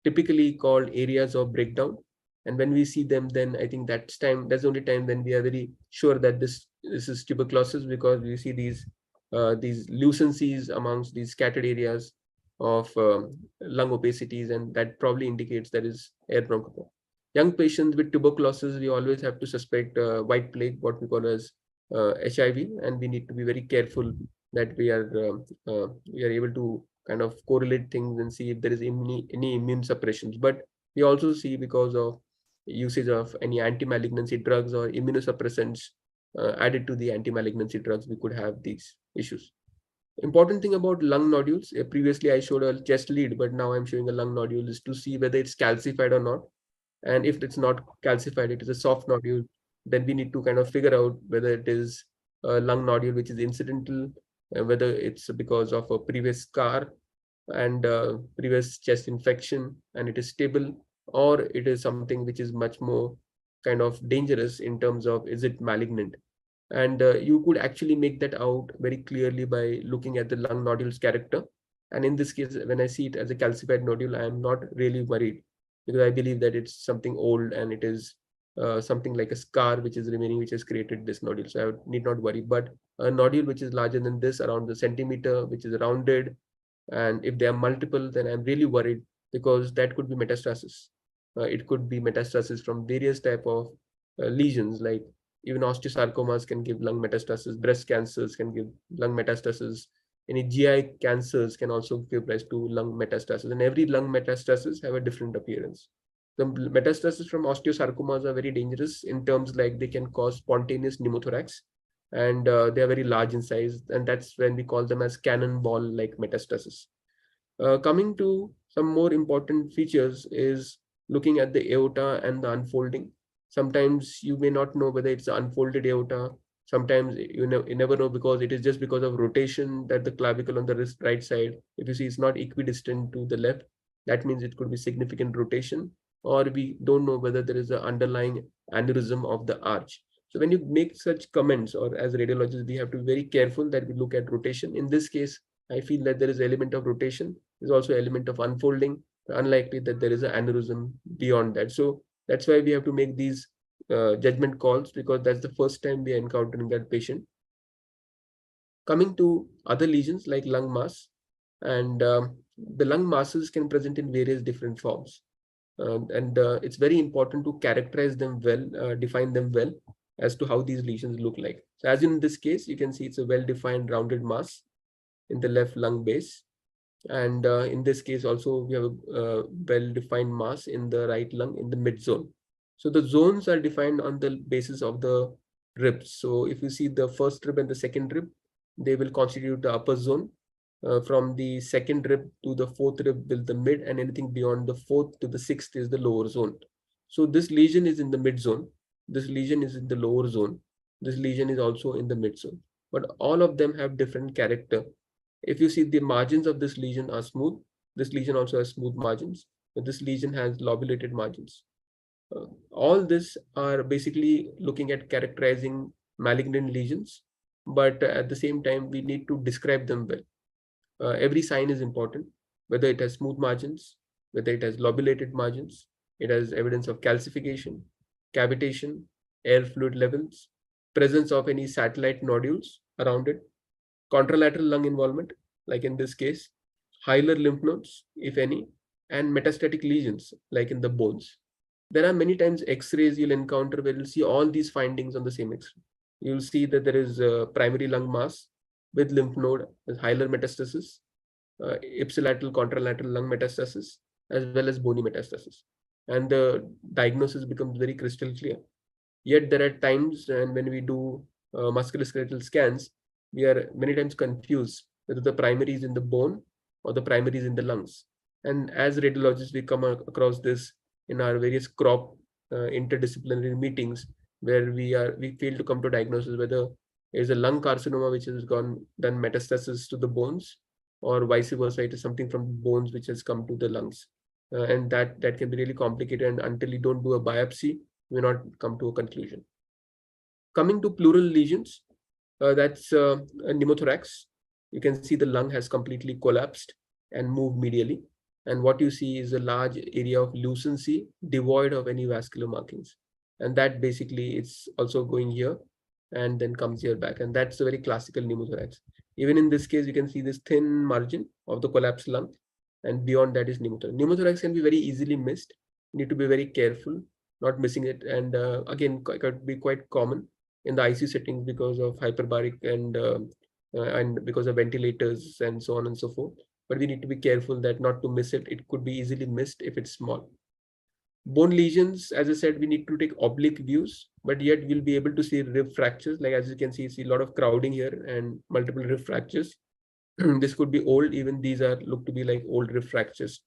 typically called areas of breakdown. And when we see them, then I think that's the only time when we are very sure that this is tuberculosis, because we see these lucencies amongst these scattered areas of lung opacities, and that probably indicates there is air bronchopneumonia. Young patients with tuberculosis, we always have to suspect white plague, what we call as HIV, and we need to be very careful that we are able to kind of correlate things and see if there is any immune suppressions. But we also see, because of usage of any anti-malignancy drugs or immunosuppressants added to the anti-malignancy drugs, we could have these issues. Important thing about lung nodules, previously I showed a chest lead, but now I'm showing a lung nodule, is to see whether it's calcified or not. And if it's not calcified, it is a soft nodule, then we need to kind of figure out whether it is a lung nodule which is incidental, whether it's because of a previous scar and previous chest infection and it is stable, or it is something which is much more kind of dangerous in terms of is it malignant. And you could actually make that out very clearly by looking at the lung nodule's character. And in this case, when I see it as a calcified nodule, I am not really worried, because I believe that it's something old and it is something like a scar which is remaining, which has created this nodule. So I need not worry. But a nodule which is larger than this, around the centimeter, which is rounded, and if they are multiple, then I'm really worried, because that could be metastasis. It could be metastasis from various type of lesions, like even osteosarcomas can give lung metastasis, breast cancers can give lung metastasis, any GI cancers can also give rise to lung metastasis, and every lung metastasis have a different appearance. The metastasis from osteosarcomas are very dangerous in terms like they can cause spontaneous pneumothorax. and they are very large in size, and that's when we call them as cannonball-like metastasis. Coming to some more important features is looking at the aorta and the unfolding. Sometimes you may not know whether it's an unfolded aorta. Sometimes you never know because it is just because of rotation that the clavicle on the wrist right side, if you see it's not equidistant to the left, that means it could be significant rotation, or we don't know whether there is an underlying aneurysm of the arch. So when you make such comments, or as radiologists, we have to be very careful that we look at rotation. In this case, I feel that there is an element of rotation. There's also an element of unfolding. Unlikely that there is an aneurysm beyond that. So that's why we have to make these judgment calls, because that's the first time we are encountering that patient. Coming to other lesions like lung mass, and the lung masses can present in various different forms. It's very important to characterize them well, define them well as to how these lesions look like. So as in this case, you can see it's a well-defined rounded mass in the left lung base. And in this case also, we have a well-defined mass in the right lung in the mid zone. So the zones are defined on the basis of the ribs. So if you see the first rib and the second rib, they will constitute the upper zone. From the second rib to the fourth rib will the mid, and anything beyond the fourth to the sixth is the lower zone. So this lesion is in the mid zone. This lesion is in the lower zone. This lesion is also in the mid zone. But all of them have different character. If you see the margins of this lesion are smooth, this lesion also has smooth margins, but this lesion has lobulated margins. All this are basically looking at characterizing malignant lesions, but at the same time, we need to describe them well. Every sign is important, whether it has smooth margins, whether it has lobulated margins, it has evidence of calcification, cavitation, air fluid levels, presence of any satellite nodules around it, contralateral lung involvement, like in this case, hilar lymph nodes, if any, and metastatic lesions, like in the bones. There are many times X-rays you'll encounter where you'll see all these findings on the same X-ray. You'll see that there is a primary lung mass with lymph node, with hilar metastasis, ipsilateral contralateral lung metastasis, as well as bony metastasis. And the diagnosis becomes very crystal clear. Yet there are times, and when we do musculoskeletal scans, we are many times confused whether the primary is in the bone or the primary is in the lungs. And as radiologists, we come across this in our various crop interdisciplinary meetings, where we fail to come to diagnosis whether there's a lung carcinoma which has done metastasis to the bones, or vice versa, it is something from bones which has come to the lungs. And that can be really complicated, and until you don't do a biopsy, you will not come to a conclusion. Coming to pleural lesions, that's a pneumothorax. You can see the lung has completely collapsed and moved medially. And what you see is a large area of lucency devoid of any vascular markings. And that basically it's also going here and then comes here back. And that's a very classical pneumothorax. Even in this case, you can see this thin margin of the collapsed lung, and beyond that is pneumothorax. Pneumothorax can be very easily missed. You need to be very careful not missing it. And again, it could be quite common in the ICU settings because of hyperbaric and because of ventilators and so on and so forth. But we need to be careful that not to miss it. It could be easily missed if it's small. Bone lesions, as I said, we need to take oblique views, but yet we'll be able to see rib fractures. Like as you can see a lot of crowding here and multiple rib fractures. This could be old. Even these are look to be like old rib fractures.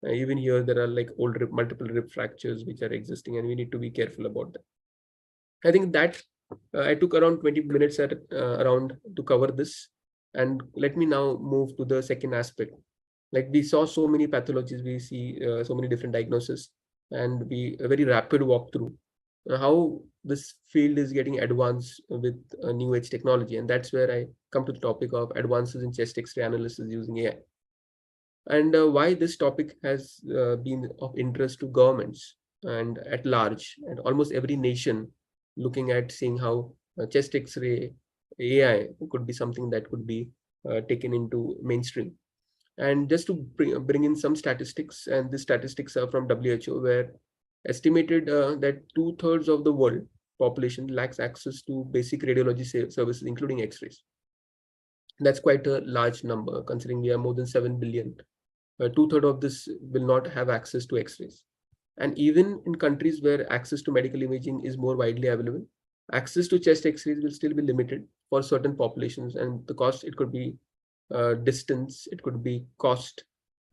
Even here, there are like multiple rib fractures which are existing, and we need to be careful about that. I think that I took around 20 minutes around to cover this. And let me now move to the second aspect. Like we saw so many pathologies, we see so many different diagnoses, and a very rapid walkthrough. How this field is getting advanced with new age technology. And that's where I come to the topic of advances in chest X-ray analysis using AI. And why this topic has been of interest to governments and at large, and almost every nation looking at seeing how chest X-ray AI could be something that could be taken into mainstream. And just to bring in some statistics, and the statistics are from WHO, where estimated that 2/3 of the world population lacks access to basic radiology services, including X-rays. That's quite a large number, considering we are more than 7 billion. 2/3 of this will not have access to X-rays. And even in countries where access to medical imaging is more widely available, access to chest X-rays will still be limited for certain populations, and the cost, it could be distance, it could be cost,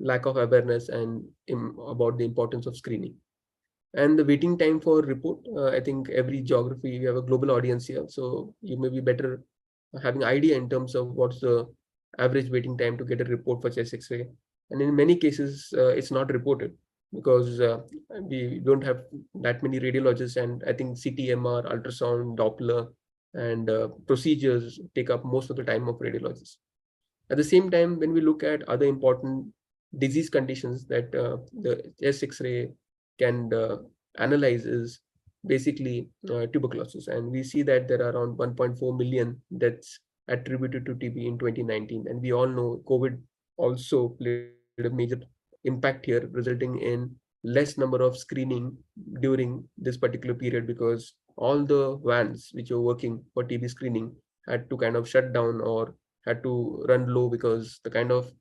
lack of awareness, and about the importance of screening. And the waiting time for report, I think every geography, we have a global audience here, so you may be better having idea in terms of what's the average waiting time to get a report for chest X-ray. And in many cases, it's not reported because we don't have that many radiologists, and I think CT, MR, ultrasound, Doppler, and procedures take up most of the time of radiologists. At the same time, when we look at other important disease conditions that the chest X-ray can analyze, is basically tuberculosis. And we see that there are around 1.4 million deaths attributed to TB in 2019. And we all know COVID also played a major impact here, resulting in less number of screening during this particular period, because all the vans which are working for TB screening had to kind of shut down or had to run low because the kind of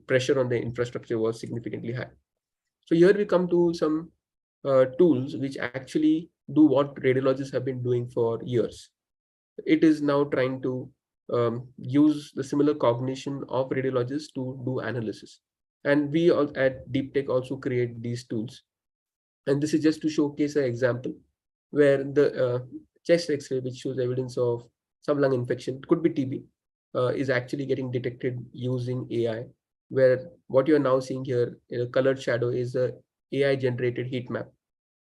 pressure on the infrastructure was significantly high. So here we come to some tools which actually do what radiologists have been doing for years. It is now trying to use the similar cognition of radiologists to do analysis. And we all at Deep Tech also create these tools. And this is just to showcase an example where the chest X-ray, which shows evidence of some lung infection, could be TB, is actually getting detected using AI, where what you're now seeing here in a colored shadow is a AI generated heat map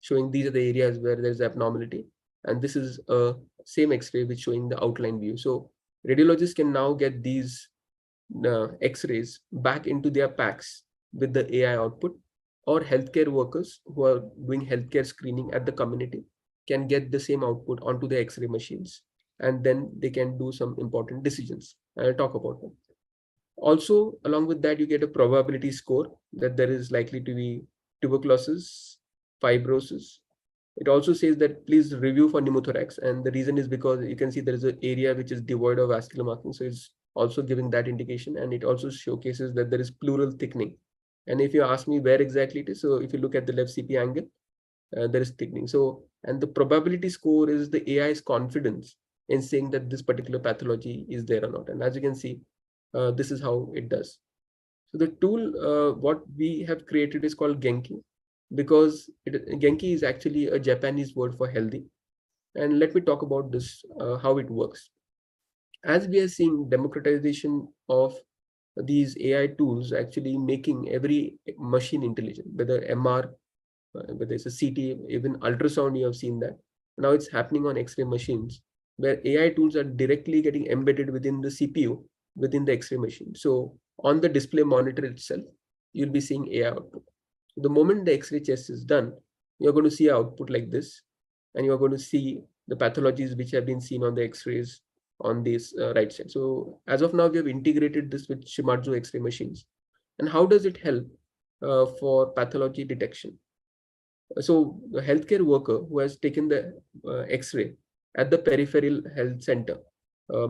showing these are the areas where there's abnormality. And this is a same X-ray which showing the outline view. So radiologists can now get these X-rays back into their packs with the AI output, or healthcare workers who are doing healthcare screening at the community can get the same output onto the X-ray machines, and then they can do some important decisions. I'll talk about them. Also, along with that, you get a probability score that there is likely to be tuberculosis, fibrosis. It also says that please review for pneumothorax, and the reason is because you can see there is an area which is devoid of vascular marking, so it's also giving that indication. And it also showcases that there is pleural thickening. And if you ask me where exactly it is, so if you look at the left CP angle, there is thickening. So, and the probability score is the AI's confidence in saying that this particular pathology is there or not. And as you can see, this is how it does. So the tool, what we have created is called Genki, because Genki is actually a Japanese word for healthy. And let me talk about this, how it works. As we are seeing democratization of these AI tools actually making every machine intelligent, whether MR, whether it's a CT, even ultrasound, you have seen that. Now it's happening on X-ray machines, where AI tools are directly getting embedded within the CPU, within the X-ray machine. So on the display monitor itself, you'll be seeing AI output. The moment the X-ray chest is done, you're going to see output like this, and you're going to see the pathologies which have been seen on the X-rays on this right side. So as of now, we have integrated this with Shimadzu X-ray machines. And how does it help for pathology detection? So the healthcare worker who has taken the X-ray at the peripheral health center,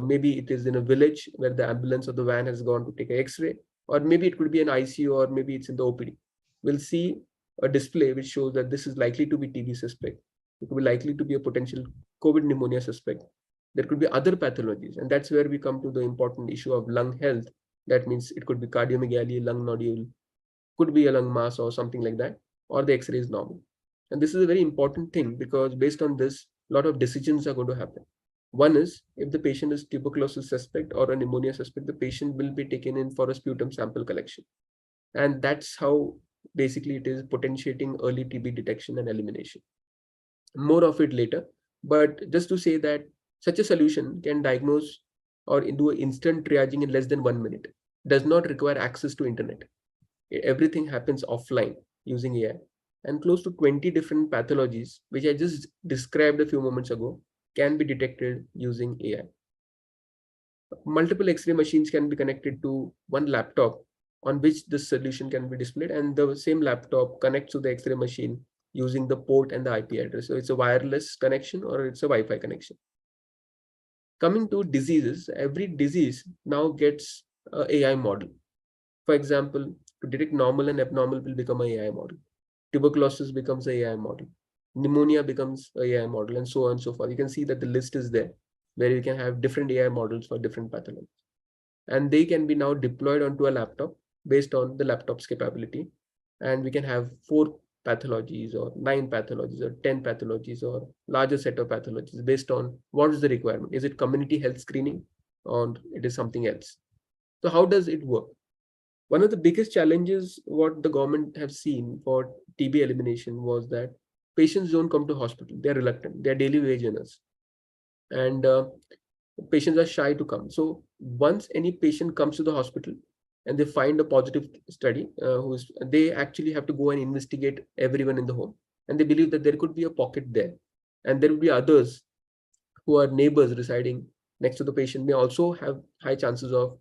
maybe it is in a village where the ambulance or the van has gone to take an X-ray, or maybe it could be an ICU, or maybe it's in the OPD. We'll see a display which shows that this is likely to be TB suspect. It could be likely to be a potential COVID pneumonia suspect. There could be other pathologies. And that's where we come to the important issue of lung health. That means it could be cardiomegaly, lung nodule, could be a lung mass or something like that, or the X-ray is normal. And this is a very important thing, because based on this, a lot of decisions are going to happen. One is, if the patient is tuberculosis suspect or a pneumonia suspect, the patient will be taken in for a sputum sample collection. And that's how basically it is potentiating early TB detection and elimination. More of it later, but just to say that such a solution can diagnose or do instant triaging in less than 1 minute. Does not require access to internet. Everything happens offline using AI. And close to 20 different pathologies, which I just described a few moments ago, can be detected using AI. Multiple X-ray machines can be connected to one laptop on which this solution can be displayed, and the same laptop connects to the X-ray machine using the port and the IP address. So it's a wireless connection or it's a Wi-Fi connection. Coming to diseases, every disease now gets an AI model. For example, to detect normal and abnormal will become an AI model. Tuberculosis becomes an AI model. pneumonia becomes a AI model, and so on and so forth. You can see that the list is there, where you can have different AI models for different pathologies. And they can be now deployed onto a laptop based on the laptop's capability. And we can have 4 pathologies or 9 pathologies or 10 pathologies or larger set of pathologies based on what is the requirement. Is it community health screening or it is something else? So how does it work? One of the biggest challenges what the government have seen for TB elimination was that patients don't come to hospital. They're reluctant. They're daily wage earners. And patients are shy to come. So once any patient comes to the hospital and they find a positive study, they actually have to go and investigate everyone in the home. And they believe that there could be a pocket there. And there will be others who are neighbors residing next to the patient may also have high chances of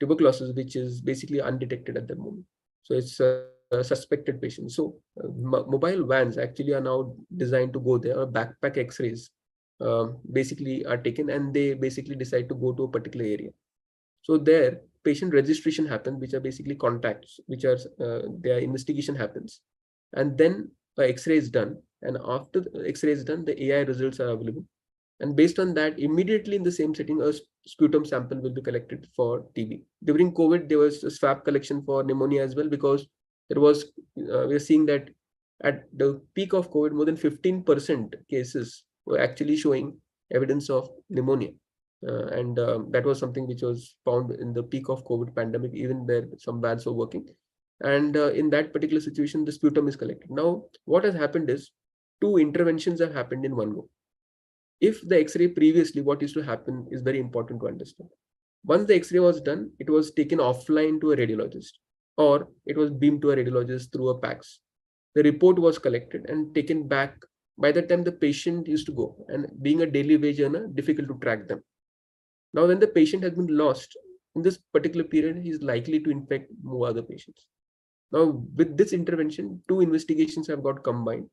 tuberculosis, which is basically undetected at the moment. So it's a suspected patient. So mobile vans actually are now designed to go there, or backpack X-rays basically are taken, and they basically decide to go to a particular area. So there patient registration happens, which are basically contacts, which are their investigation happens, and then X-ray is done, and after the X-ray is done, the AI results are available, and based on that, immediately in the same setting, a sputum sample will be collected for TB. During COVID, there was a swab collection for pneumonia as well, because there was we are seeing that at the peak of COVID, more than 15% cases were actually showing evidence of pneumonia. And that was something which was found in the peak of COVID pandemic, even where some vans were working. And in that particular situation, the sputum is collected. Now, what has happened is 2 interventions have happened in one go. If the X-ray previously, what used to happen is very important to understand. Once the X-ray was done, it was taken offline to a radiologist, or it was beamed to a radiologist through a PACS. The report was collected and taken back. By the time the patient used to go, and being a daily wage earner, difficult to track them. Now, when the patient has been lost in this particular period, he is likely to infect more other patients. Now, with this intervention, 2 investigations have got combined.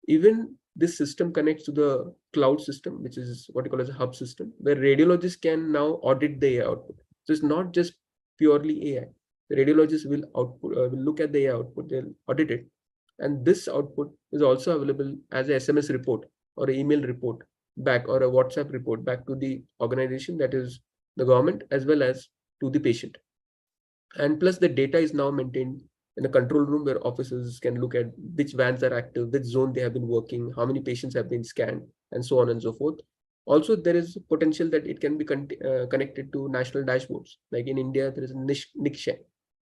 Even this system connects to the cloud system, which is what you call as a hub system, where radiologists can now audit the AI output. So it's not just purely AI. The radiologists will look at the AI output, they'll audit it. And this output is also available as a SMS report or an email report back, or a WhatsApp report back to the organization, that is the government, as well as to the patient. And plus the data is now maintained in a control room where officers can look at which vans are active, which zone they have been working, how many patients have been scanned, and so on and so forth. Also, there is potential that it can be connected to national dashboards. Like in India, there is a NICSHE.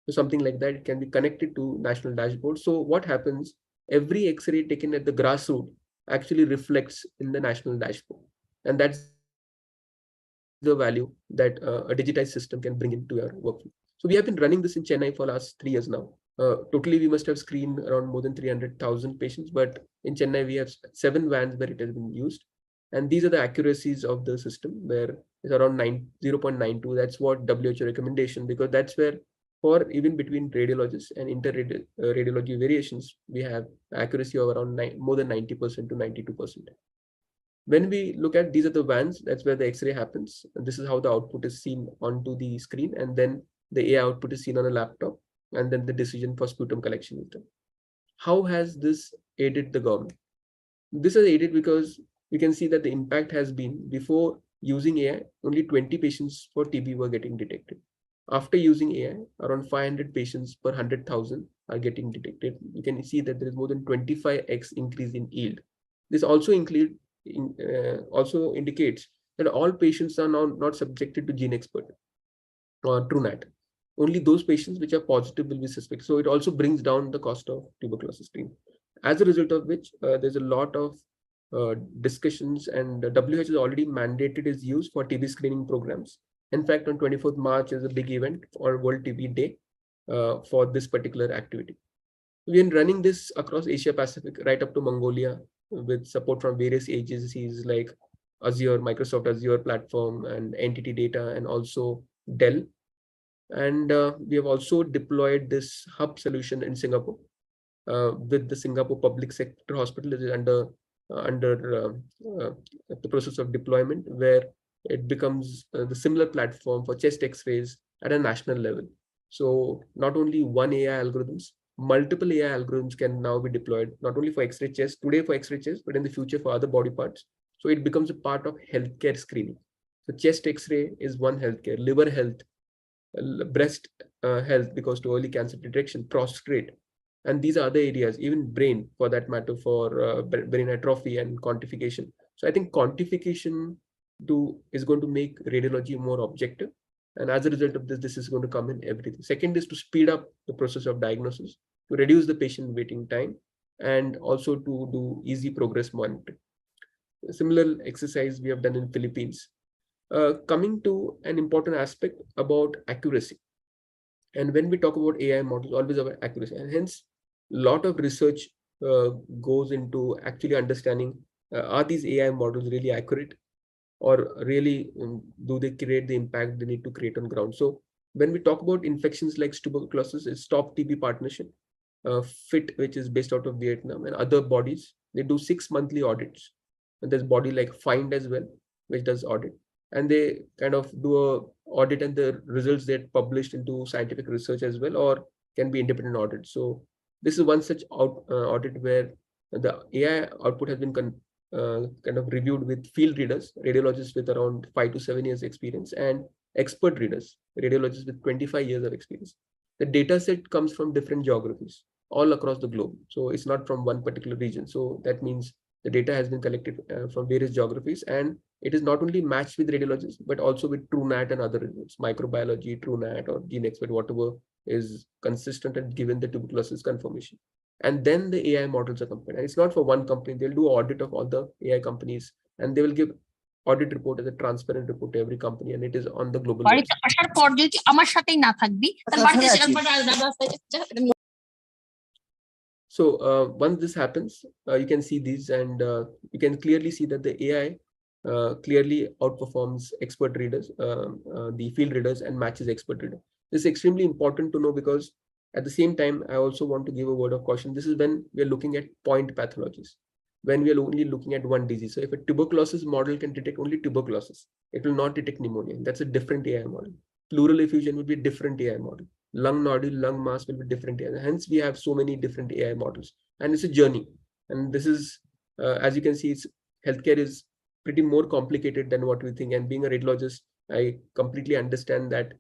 So something like that, it can be connected to national dashboards. So what happens, every X-ray taken at the grassroots actually reflects in the national dashboard. And that's the value that a digitized system can bring into your workflow. So we have been running this in Chennai for the last 3 years now. Totally, we must have screened around more than 300,000 patients, but in Chennai, we have 7 vans where it has been used. And these are the accuracies of the system, where it's around 0.92. That's what WHO recommendation, because that's where, for even between radiologists and inter-radiology variations, we have accuracy of around more than 90% to 92%. When we look at, these are the vans, that's where the X-ray happens. And this is how the output is seen onto the screen. And then the AI output is seen on a laptop. And then the decision for sputum collection is done. How has this aided the government? This has aided because you can see that the impact has been, before using AI, only 20 patients for TB were getting detected. After using AI, around 500 patients per 100,000 are getting detected. You can see that there is more than 25x increase in yield. This also indicates that all patients are now not subjected to gene expert or TrueNat. Only those patients which are positive will be suspected. So it also brings down the cost of tuberculosis screening. As a result of which, there's a lot of discussions, and WHO has already mandated its use for TB screening programs. In fact, on 24th March is a big event for World TB Day for this particular activity. We've been running this across Asia Pacific, right up to Mongolia, with support from various agencies like Azure, Microsoft Azure platform, and Entity Data, and also Dell. And we have also deployed this hub solution in Singapore with the Singapore Public Sector Hospital. It is under the process of deployment, where it becomes the similar platform for chest X-rays at a national level. So not only one AI algorithms, multiple AI algorithms can now be deployed, not only for X-ray chest, today for X-ray chest, but in the future for other body parts. So it becomes a part of healthcare screening. So chest X-ray is one healthcare, liver health, breast health because to early cancer detection, prostate, and these are other areas, even brain for that matter, for brain atrophy and quantification. So I think quantification is going to make radiology more objective. And as a result of this is going to come in everything. Second is to speed up the process of diagnosis, to reduce the patient waiting time, and also to do easy progress monitoring. A similar exercise we have done in Philippines. Coming to an important aspect about accuracy. And when we talk about AI models, always about accuracy, and hence a lot of research goes into actually understanding, are these AI models really accurate, or really do they create the impact they need to create on ground? So when we talk about infections like tuberculosis, it's Stop TB Partnership, FIT, which is based out of Vietnam, and other bodies, they do 6 monthly audits. And there's body like FIND as well, which does audit. And they kind of do a audit, and the results get published into scientific research as well, or can be independent audit. So this is one such audit where the AI output has been kind of reviewed with field readers, radiologists with around 5 to 7 years experience, and expert readers, radiologists with 25 years of experience. The data set comes from different geographies all across the globe. So it's not from one particular region. So that means the data has been collected from various geographies, and it is not only matched with radiologists, but also with TrueNat and other results, microbiology, TrueNat, or GeneXpert, whatever is consistent and given the tuberculosis confirmation. And then the AI models are compared. And it's not for one company. They'll do audit of all the AI companies, and they will give audit report as a transparent report to every company, and it is on the global website. So once this happens, you can see these, and you can clearly see that the AI clearly outperforms expert readers, the field readers, and matches expert reader. This is extremely important to know, because at the same time, I also want to give a word of caution. This is when we are looking at point pathologies, when we are only looking at one disease. So if a tuberculosis model can detect only tuberculosis, it will not detect pneumonia. That's a different AI model. Pleural effusion will be a different AI model. Lung nodule, lung mass will be different AI. Hence, we have so many different AI models, and it's a journey. And this is, as you can see, healthcare is pretty more complicated than what we think. And being a radiologist, I completely understand that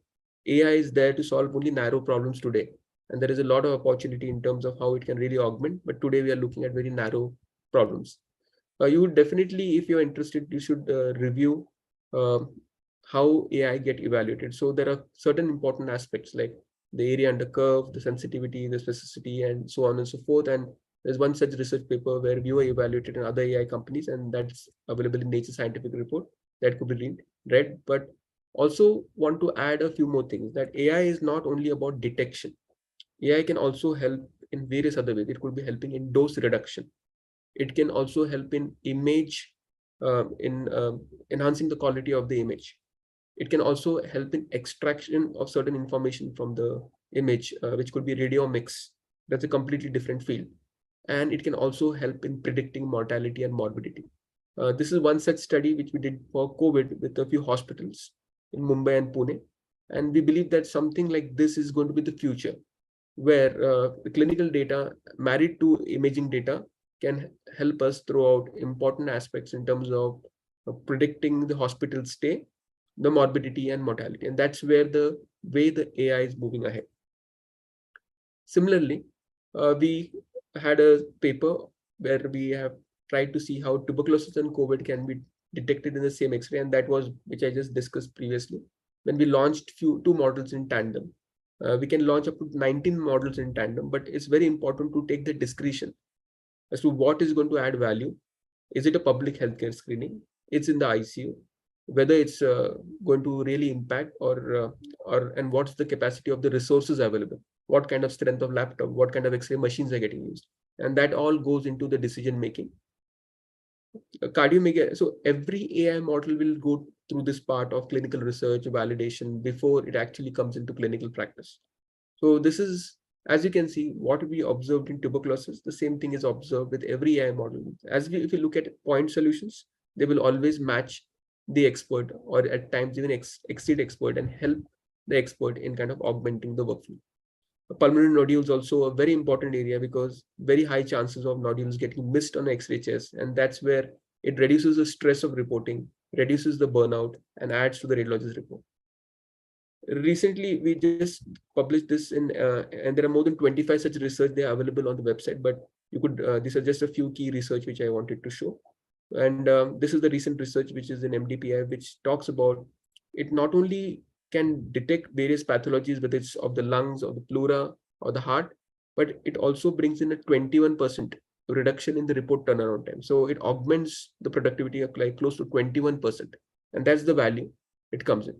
AI is there to solve only narrow problems today. And there is a lot of opportunity in terms of how it can really augment. But today we are looking at very narrow problems. You would definitely, if you're interested, you should review how AI get evaluated. So there are certain important aspects like the area under curve, the sensitivity, the specificity, and so on and so forth. And there's one such research paper where we were evaluated in other AI companies, and that's available in Nature Scientific Report. That could be read. But also want to add a few more things, that AI is not only about detection. AI can also help in various other ways. It could be helping in dose reduction. It can also help in image, enhancing the quality of the image. It can also help in extraction of certain information from the image, which could be radiomics. That's a completely different field. And it can also help in predicting mortality and morbidity. This is one such study which we did for COVID with a few hospitals in Mumbai and Pune. And we believe that something like this is going to be the future, where the clinical data married to imaging data can help us throughout important aspects in terms of predicting the hospital stay, the morbidity and mortality. And that's where the way the AI is moving ahead. Similarly, we had a paper where we have tried to see how tuberculosis and COVID can be detected in the same X-ray, and that was, which I just discussed previously, when we launched two models in tandem. We can launch up to 19 models in tandem, but it's very important to take the discretion as to what is going to add value. Is it a public healthcare screening? It's in the ICU. Whether it's going to really impact, and what's the capacity of the resources available? What kind of strength of laptop? What kind of X-ray machines are getting used? And that all goes into the decision making. So every AI model will go through this part of clinical research validation before it actually comes into clinical practice. So this is, as you can see, what we observed in tuberculosis, the same thing is observed with every AI model. If you look at point solutions, they will always match the expert, or at times even exceed expert, and help the expert in kind of augmenting the workflow. Pulmonary nodules also a very important area because very high chances of nodules getting missed on X-ray chest, and that's where it reduces the stress of reporting, reduces the burnout, and adds to the radiologist report. Recently, we just published this in, and there are more than 25 such research they are available on the website, but you could, these are just a few key research which I wanted to show. And this is the recent research which is in MDPI, which talks about it not only can detect various pathologies, whether it's of the lungs or the pleura or the heart, but it also brings in a 21% reduction in the report turnaround time. So it augments the productivity of like close to 21%. And that's the value it comes in.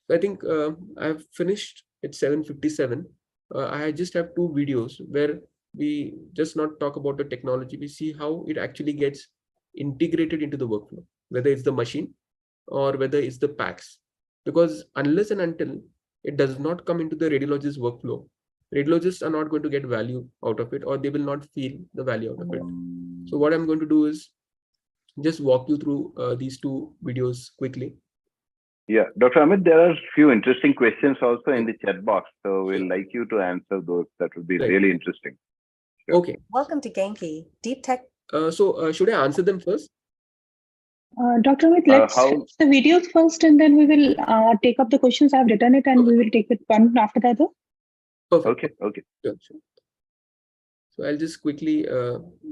So I think I've finished at 7:57. I just have 2 videos where we just not talk about the technology. We see how it actually gets integrated into the workflow, whether it's the machine or whether it's the packs. Because unless and until it does not come into the radiologist's workflow, radiologists are not going to get value out of it, or they will not feel the value out of it. So what I'm going to do is just walk you through these 2 videos quickly. Yeah, Dr. Amit, there are a few interesting questions also in the chat box. So we'll like you to answer those. That would be really interesting. Sure. Okay. Welcome to Genki, Deep Tech. So should I answer them first? Dr. Amit, let's watch the videos first, and then we will take up the questions. I've written it, and we will take it one after the other. Perfect. Okay. Sure. So I'll just quickly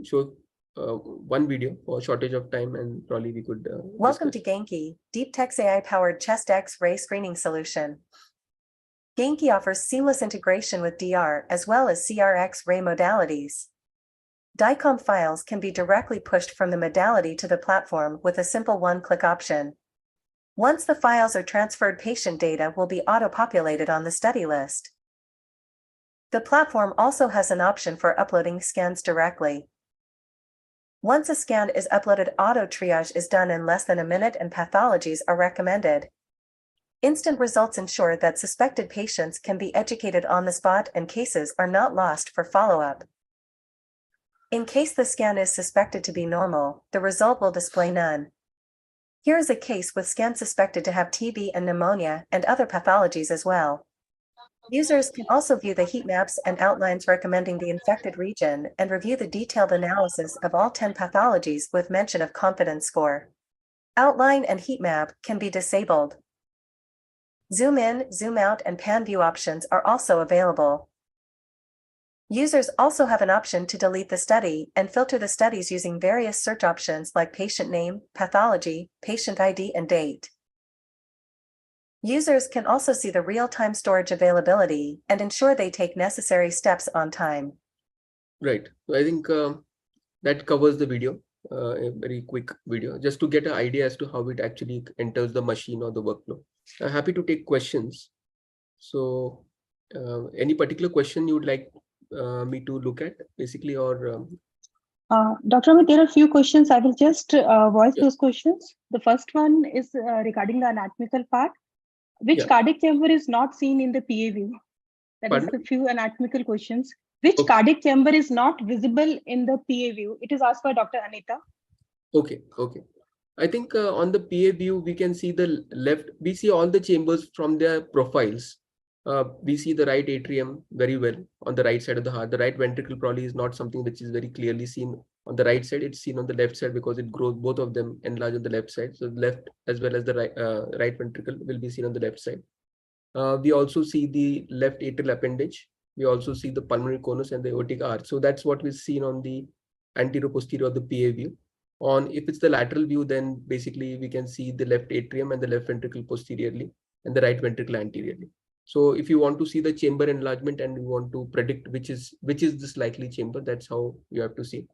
show one video for shortage of time, and probably we could. Welcome to Genki, Deep Tech's AI-powered chest X-ray screening solution. Genki offers seamless integration with DR as well as CRX ray modalities. DICOM files can be directly pushed from the modality to the platform with a simple one-click option. Once the files are transferred, patient data will be auto-populated on the study list. The platform also has an option for uploading scans directly. Once a scan is uploaded, auto triage is done in less than a minute and pathologies are recommended. Instant results ensure that suspected patients can be educated on the spot and cases are not lost for follow-up. In case the scan is suspected to be normal, the result will display none. Here is a case with scan suspected to have TB and pneumonia and other pathologies as well. Users can also view the heat maps and outlines recommending the infected region and review the detailed analysis of all 10 pathologies with mention of confidence score. Outline and heat map can be disabled. Zoom in, zoom out, and pan view options are also available. Users also have an option to delete the study and filter the studies using various search options like patient name, pathology, patient ID, and date. Users can also see the real-time storage availability and ensure they take necessary steps on time. Right. So I think that covers the video, a very quick video, just to get an idea as to how it actually enters the machine or the workflow. I'm happy to take questions. So any particular question you would like me to look at, basically, or Dr. Amit, there are a few questions. I will just voice those questions. The first one is regarding the anatomical part. Which cardiac chamber is not seen in the PA view? That is the few anatomical questions. Which cardiac chamber is not visible in the PA view? It is asked by Dr. Anita. Okay. I think on the PA view, we can see the left, we see all the chambers from their profiles. We see the right atrium very well on the right side of the heart. The right ventricle probably is not something which is very clearly seen on the right side. It's seen on the left side because it grows, both of them enlarge on the left side. So the left as well as the right ventricle will be seen on the left side. We also see the left atrial appendage. We also see the pulmonary conus and the aortic arch. So that's what we've seen on the anterior posterior of the PA view. If it's the lateral view, then basically we can see the left atrium and the left ventricle posteriorly and the right ventricle anteriorly. So if you want to see the chamber enlargement and you want to predict which is this likely chamber, that's how you have to see.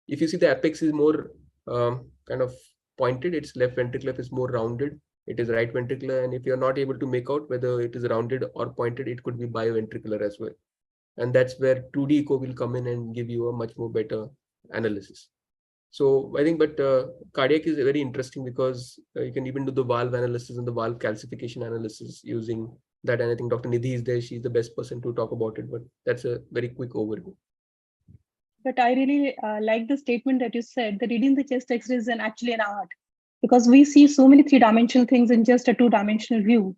If you see the apex is more kind of pointed, its left ventricle is more rounded, it is right ventricular, and if you're not able to make out whether it is rounded or pointed, it could be biventricular as well. And that's where 2D echo will come in and give you a much more better analysis. So I think, but cardiac is very interesting because you can even do the valve analysis and the valve calcification analysis using that. And I think Dr. Nidhi is there. She's the best person to talk about it, but that's a very quick overview. But I really like the statement that you said that reading the chest X-ray is actually an art, because we see so many three-dimensional things in just a two-dimensional view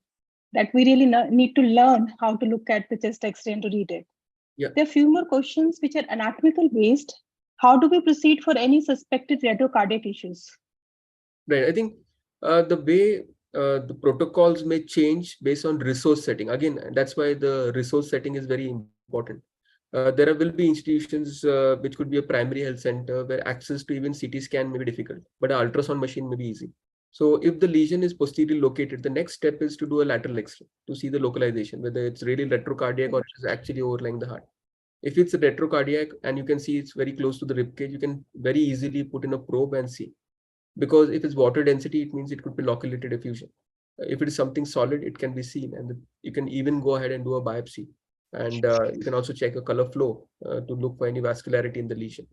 that we really need to learn how to look at the chest X-ray and to read it. There are a few more questions which are anatomical based. How do we proceed for any suspected retrocardiac issues? Right. I think the way the protocols may change based on resource setting. Again, that's why the resource setting is very important. There will be institutions which could be a primary health center where access to even CT scan may be difficult, but an ultrasound machine may be easy. So if the lesion is posteriorly located, the next step is to do a lateral X-ray to see the localization, whether it's really retrocardiac or it is actually overlying the heart. If it's a retrocardiac and you can see it's very close to the rib cage, you can very easily put in a probe and see. Because if it's water density, it means it could be loculated effusion. If it is something solid, it can be seen, and you can even go ahead and do a biopsy. And you can also check a color flow to look for any vascularity in the lesion.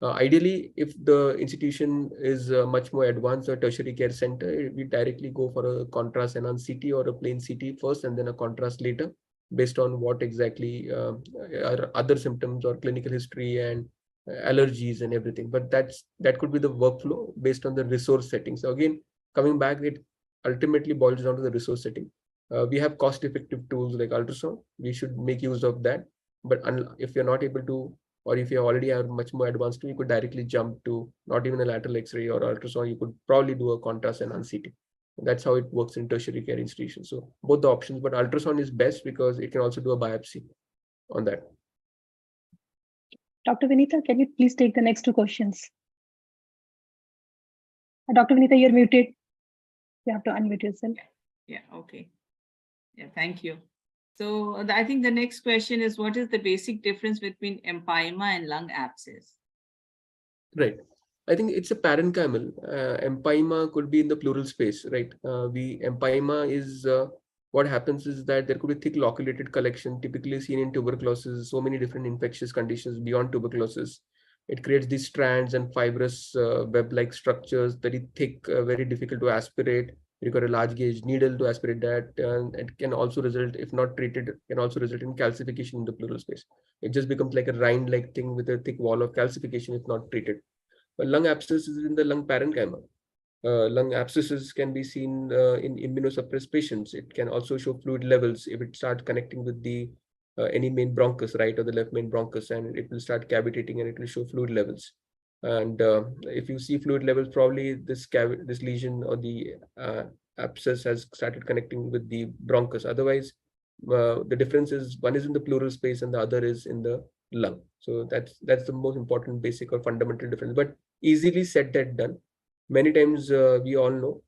Ideally, if the institution is much more advanced or tertiary care center, we directly go for a contrast enhanced CT or a plain CT first and then a contrast later, based on what exactly are other symptoms or clinical history and allergies and everything. But that could be the workflow based on the resource setting. So again, coming back, it ultimately boils down to the resource setting. We have cost-effective tools like ultrasound. We should make use of that. But if you're not able to, or if you already are much more advanced, you could directly jump to not even a lateral X-ray or ultrasound. You could probably do a contrast enhanced CT. That's how it works in tertiary care institutions. So both the options, but ultrasound is best because it can also do a biopsy on that. Dr. Vinita, can you please take the next two questions? Dr. Vinita, you're muted. You have to unmute yourself. Yeah, okay. Yeah, thank you. So I think the next question is, what is the basic difference between empyema and lung abscess? Right. I think it's a parenchymal. Empyema could be in the pleural space, right? Empyema is what happens is that there could be thick loculated collection, typically seen in tuberculosis, so many different infectious conditions beyond tuberculosis. It creates these strands and fibrous web-like structures, very thick, very difficult to aspirate. You require a large gauge needle to aspirate that, and it can also result, if not treated, can also result in calcification in the pleural space. It just becomes like a rind-like thing with a thick wall of calcification if not treated. But lung abscess is in the lung parenchyma. Lung abscesses can be seen in immunosuppressed patients. It can also show fluid levels if it starts connecting with the any main bronchus, right, or the left main bronchus, and it will start cavitating and it will show fluid levels. And if you see fluid levels, probably this lesion or the abscess has started connecting with the bronchus. Otherwise, the difference is one is in the pleural space and the other is in the lung. So that's the most important basic or fundamental difference, but easily said that done. Many times we all know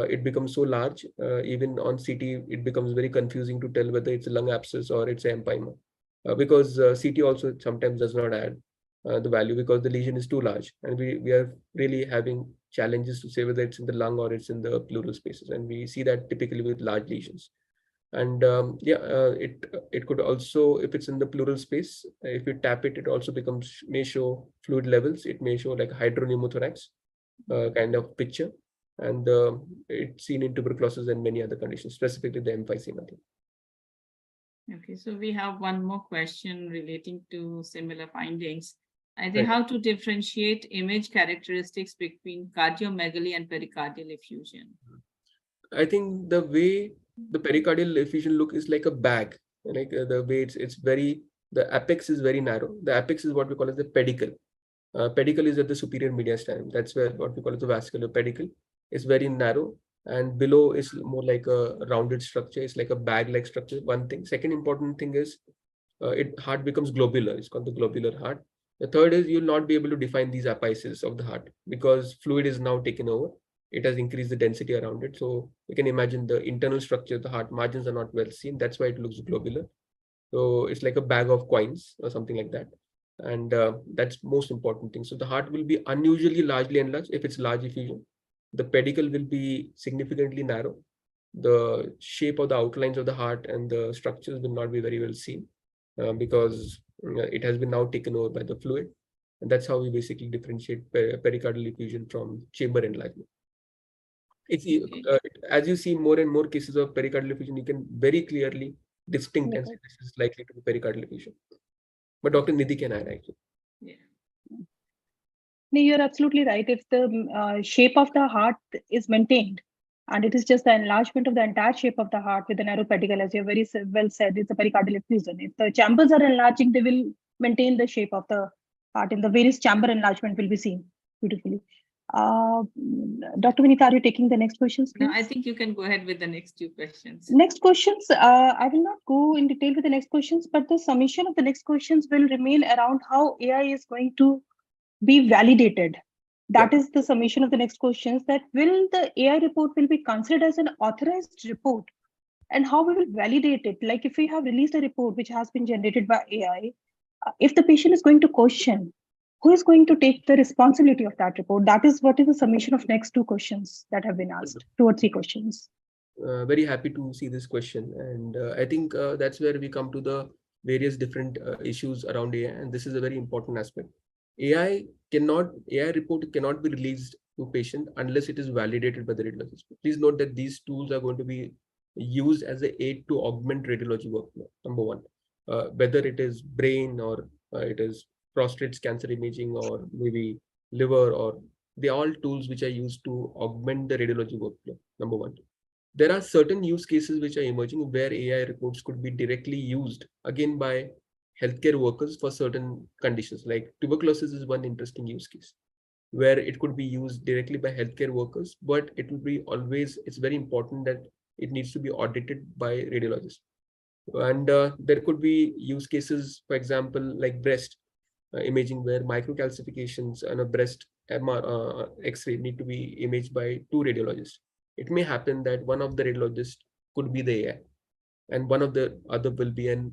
it becomes so large, even on CT, it becomes very confusing to tell whether it's a lung abscess or it's an empyema, because CT also sometimes does not add the value because the lesion is too large, and we are really having challenges to say whether it's in the lung or it's in the pleural spaces, and we see that typically with large lesions. And it could also, if it's in the pleural space, if you tap it, it also may show fluid levels. It may show like hydropneumothorax kind of picture, and it's seen in tuberculosis and many other conditions, specifically the emphysema. Okay, so we have one more question relating to similar findings. I think Right. How to differentiate image characteristics between cardiomegaly and pericardial effusion. I think the way the pericardial effusion look is like a bag, like the way the apex is very narrow. The apex is what we call as the pedicle. Pedicle is at the superior mediastinum. That's where what we call as the vascular pedicle. It's very narrow, and below is more like a rounded structure. It's like a bag-like structure. One thing. Second important thing is heart becomes globular. It's called the globular heart. The third is you'll not be able to define these apices of the heart because fluid is now taken over. It has increased the density around it. So you can imagine the internal structure of the heart margins are not well seen. That's why it looks globular. So it's like a bag of coins or something like that. And that's most important thing. So the heart will be unusually largely enlarged if it's large effusion. The pedicle will be significantly narrow. The shape of the outlines of the heart and the structures will not be very well seen because it has been now taken over by the fluid. And that's how we basically differentiate pericardial effusion from chamber enlargement. It's as you see more and more cases of pericardial effusion, you can very clearly distinct and say this is likely to be pericardial effusion. But Dr. Nidhi can add actually. Yeah. No, you're absolutely right. If the shape of the heart is maintained, And it is just the enlargement of the entire shape of the heart with the narrow pedicle, as you very well said, it's a pericardial effusion. If the chambers are enlarging, they will maintain the shape of the heart, and the various chamber enlargement will be seen beautifully. Dr. Vinita, are you taking the next questions, please? No, I think you can go ahead with the next two questions. Next questions, I will not go in detail with the next questions, but the summation of the next questions will remain around how AI is going to be validated. That is the summation of the next questions, that will the AI report will be considered as an authorized report, and how we will validate it. Like if we have released a report which has been generated by AI, if the patient is going to question, who is going to take the responsibility of that report? That is what is the summation of next two questions that have been asked, 2 or 3 questions. Very happy to see this question. And I think that's where we come to the various different issues around AI. And this is a very important aspect. AI report cannot be released to patient unless it is validated by the radiologist. Please note that these tools are going to be used as an aid to augment radiology workflow, number one. Whether it is brain or it is prostate cancer imaging or maybe liver, or they're all tools which are used to augment the radiology workflow, number one. There are certain use cases which are emerging where AI reports could be directly used again by healthcare workers for certain conditions. Like tuberculosis is one interesting use case where it could be used directly by healthcare workers, but it will be always, it's very important that it needs to be audited by radiologists. And there could be use cases, for example, like breast imaging, where microcalcifications on a breast X-ray need to be imaged by 2 radiologists. It may happen that one of the radiologists could be the AI and one of the other will be an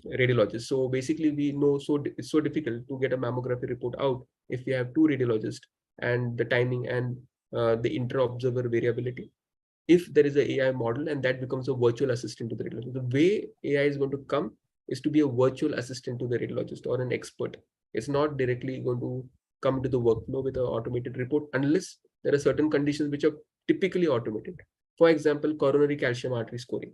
radiologist. So basically we know it's so difficult to get a mammography report out if we have 2 radiologists, and the timing and the inter-observer variability. If there is an AI model and that becomes a virtual assistant to the radiologist, the way AI is going to come is to be a virtual assistant to the radiologist or an expert. It's not directly going to come to the workflow with an automated report unless there are certain conditions which are typically automated. For example, coronary calcium artery scoring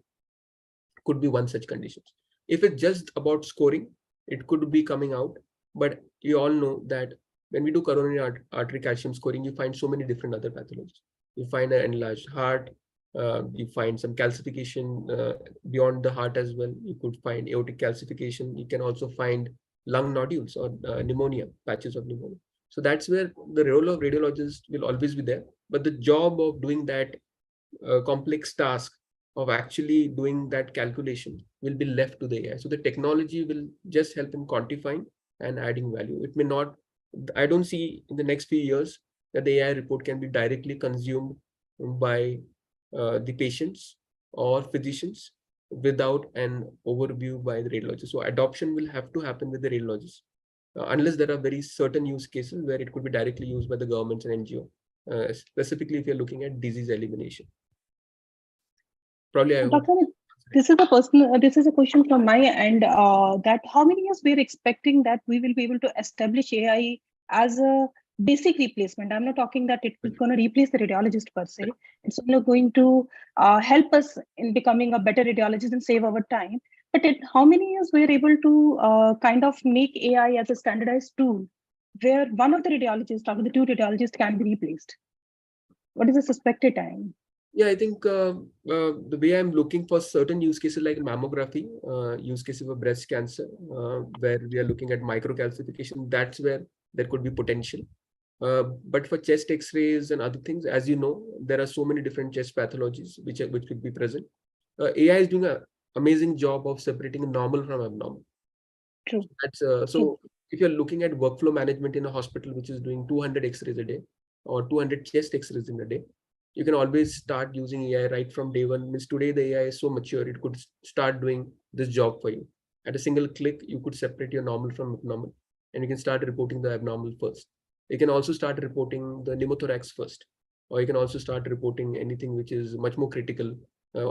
could be one such condition. If it's just about scoring, it could be coming out. But you all know that when we do coronary artery calcium scoring, you find so many different other pathologies. You find an enlarged heart, you find some calcification beyond the heart as well. You could find aortic calcification. You can also find lung nodules or pneumonia, patches of pneumonia. So that's where the role of radiologist will always be there. But the job of doing that complex task of actually doing that calculation will be left to the AI. So the technology will just help in quantifying and adding value. It may not, I don't see in the next few years that the AI report can be directly consumed by the patients or physicians without an overview by the radiologist. So adoption will have to happen with the radiologist, unless there are very certain use cases where it could be directly used by the governments and NGO, specifically if you're looking at disease elimination. Probably I hope. This is a question from my end, that how many years we're expecting that we will be able to establish AI as a basic replacement. I'm not talking that it's going to replace the radiologist per se. It's only going to help us in becoming a better radiologist and save our time. But how many years we're able to kind of make AI as a standardized tool where one of the radiologists or the 2 radiologists can be replaced? What is the suspected time? Yeah, I think the way I'm looking for certain use cases like mammography, use cases of breast cancer, where we are looking at microcalcification, that's where there could be potential. But for chest X-rays and other things, as you know, there are so many different chest pathologies which could be present. AI is doing an amazing job of separating normal from abnormal. True. So if you're looking at workflow management in a hospital which is doing 200 X-rays a day or 200 chest X-rays in a day, you can always start using AI right from day one. Means today the AI is so mature, it could start doing this job for you. At a single click, you could separate your normal from abnormal, and you can start reporting the abnormal first. You can also start reporting the pneumothorax first, or you can also start reporting anything which is much more critical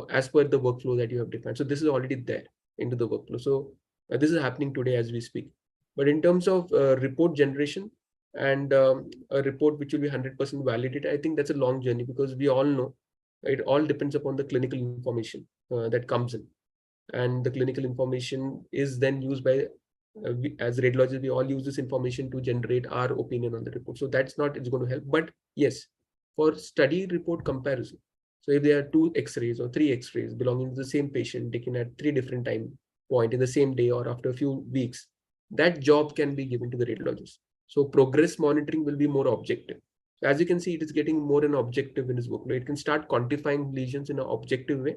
as per the workflow that you have defined. So this is already there into the workflow. So this is happening today as we speak. But in terms of report generation, and a report which will be 100% validated, I think that's a long journey, because we all know it all depends upon the clinical information that comes in, and the clinical information is then used by as radiologists. We all use this information to generate our opinion on the report. So that's not it's going to help. But yes, for study report comparison, So if there are 2 X-rays or 3 X-rays belonging to the same patient taken at 3 different time point in the same day or after a few weeks, that job can be given to the radiologist. So progress monitoring will be more objective. As you can see, it is getting more an objective in his workflow. It can start quantifying lesions in an objective way,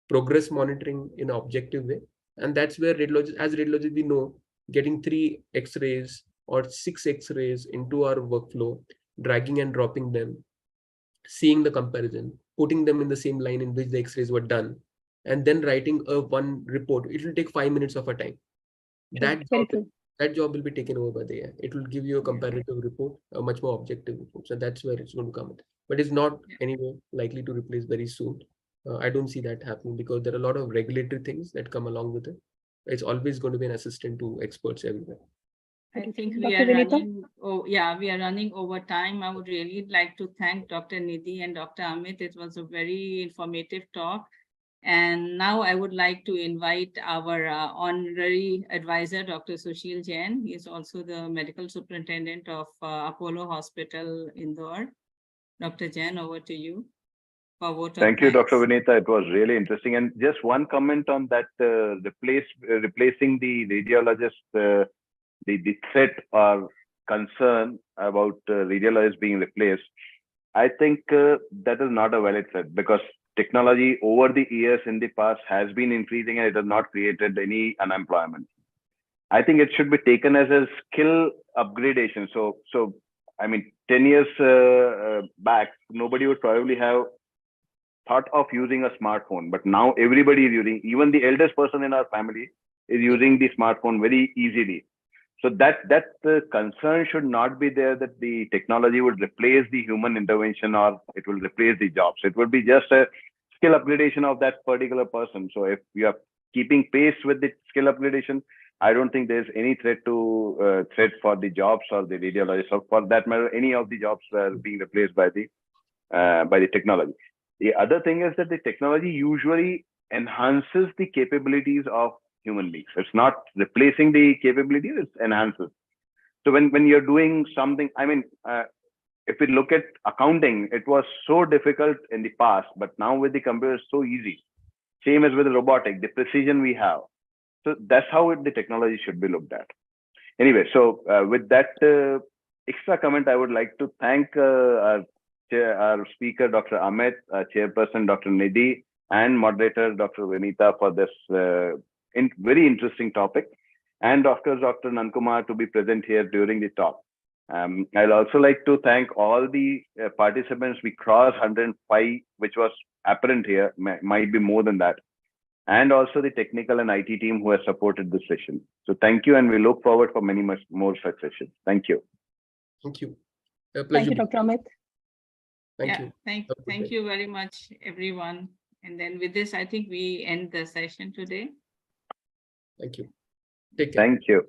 progress monitoring in an objective way. And that's where radiologists, as radiologists, we know getting 3 X-rays or 6 X-rays into our workflow, dragging and dropping them, seeing the comparison, putting them in the same line in which the X-rays were done, and then writing a one report. It will take 5 minutes of our time. That job will be taken over by the AI. It will give you a comparative report, a much more objective report. So that's where it's going to come in. But it's not anyway likely to replace very soon. I don't see that happening because there are a lot of regulatory things that come along with it. It's always going to be an assistant to experts everywhere. I think we are running. Oh, yeah, we are running over time. I would really like to thank Dr. Nidhi and Dr. Amit. It was a very informative talk. And now I would like to invite our honorary advisor, Dr. Sushil Jain. He is also the medical superintendent of Apollo Hospital, Indore. Dr. Jain, over to you. Thank you, Dr. Vinita. It was really interesting. And just one comment on that, replacing the radiologist, the threat or concern about radiologists being replaced. I think that is not a valid threat because technology over the years in the past has been increasing and it has not created any unemployment. I think it should be taken as a skill upgradation. So I mean, 10 years back, nobody would probably have thought of using a smartphone, but now everybody is using, even the eldest person in our family is using the smartphone very easily. So that concern should not be there that the technology would replace the human intervention or it will replace the jobs. It would be just a skill upgradation of that particular person. So if you are keeping pace with the skill upgradation, I don't think there's any threat for the jobs or the radiologists, or for that matter, any of the jobs are being replaced by the technology. The other thing is that the technology usually enhances the capabilities of human beings. It's not replacing the capabilities, it enhances. So when you're doing something, I mean, if we look at accounting, it was so difficult in the past, but now with the computer, it's so easy. Same as with the robotic, the precision we have. So that's how the technology should be looked at. Anyway, so with that extra comment, I would like to thank our speaker, Dr. Amit, chairperson, Dr. Nidhi, and moderator, Dr. Vinita, for this very interesting topic, and Dr. Nankumar to be present here during the talk. I'd also like to thank all the participants. We crossed 105, which was apparent here, might be more than that. And also the technical and IT team who has supported this session. So thank you, and we look forward for many more such sessions. Thank you. Thank you. Thank you, Dr. Amit. Thank you. Thank you very much, everyone. And then with this, I think we end the session today. Thank you. Take care. Thank you.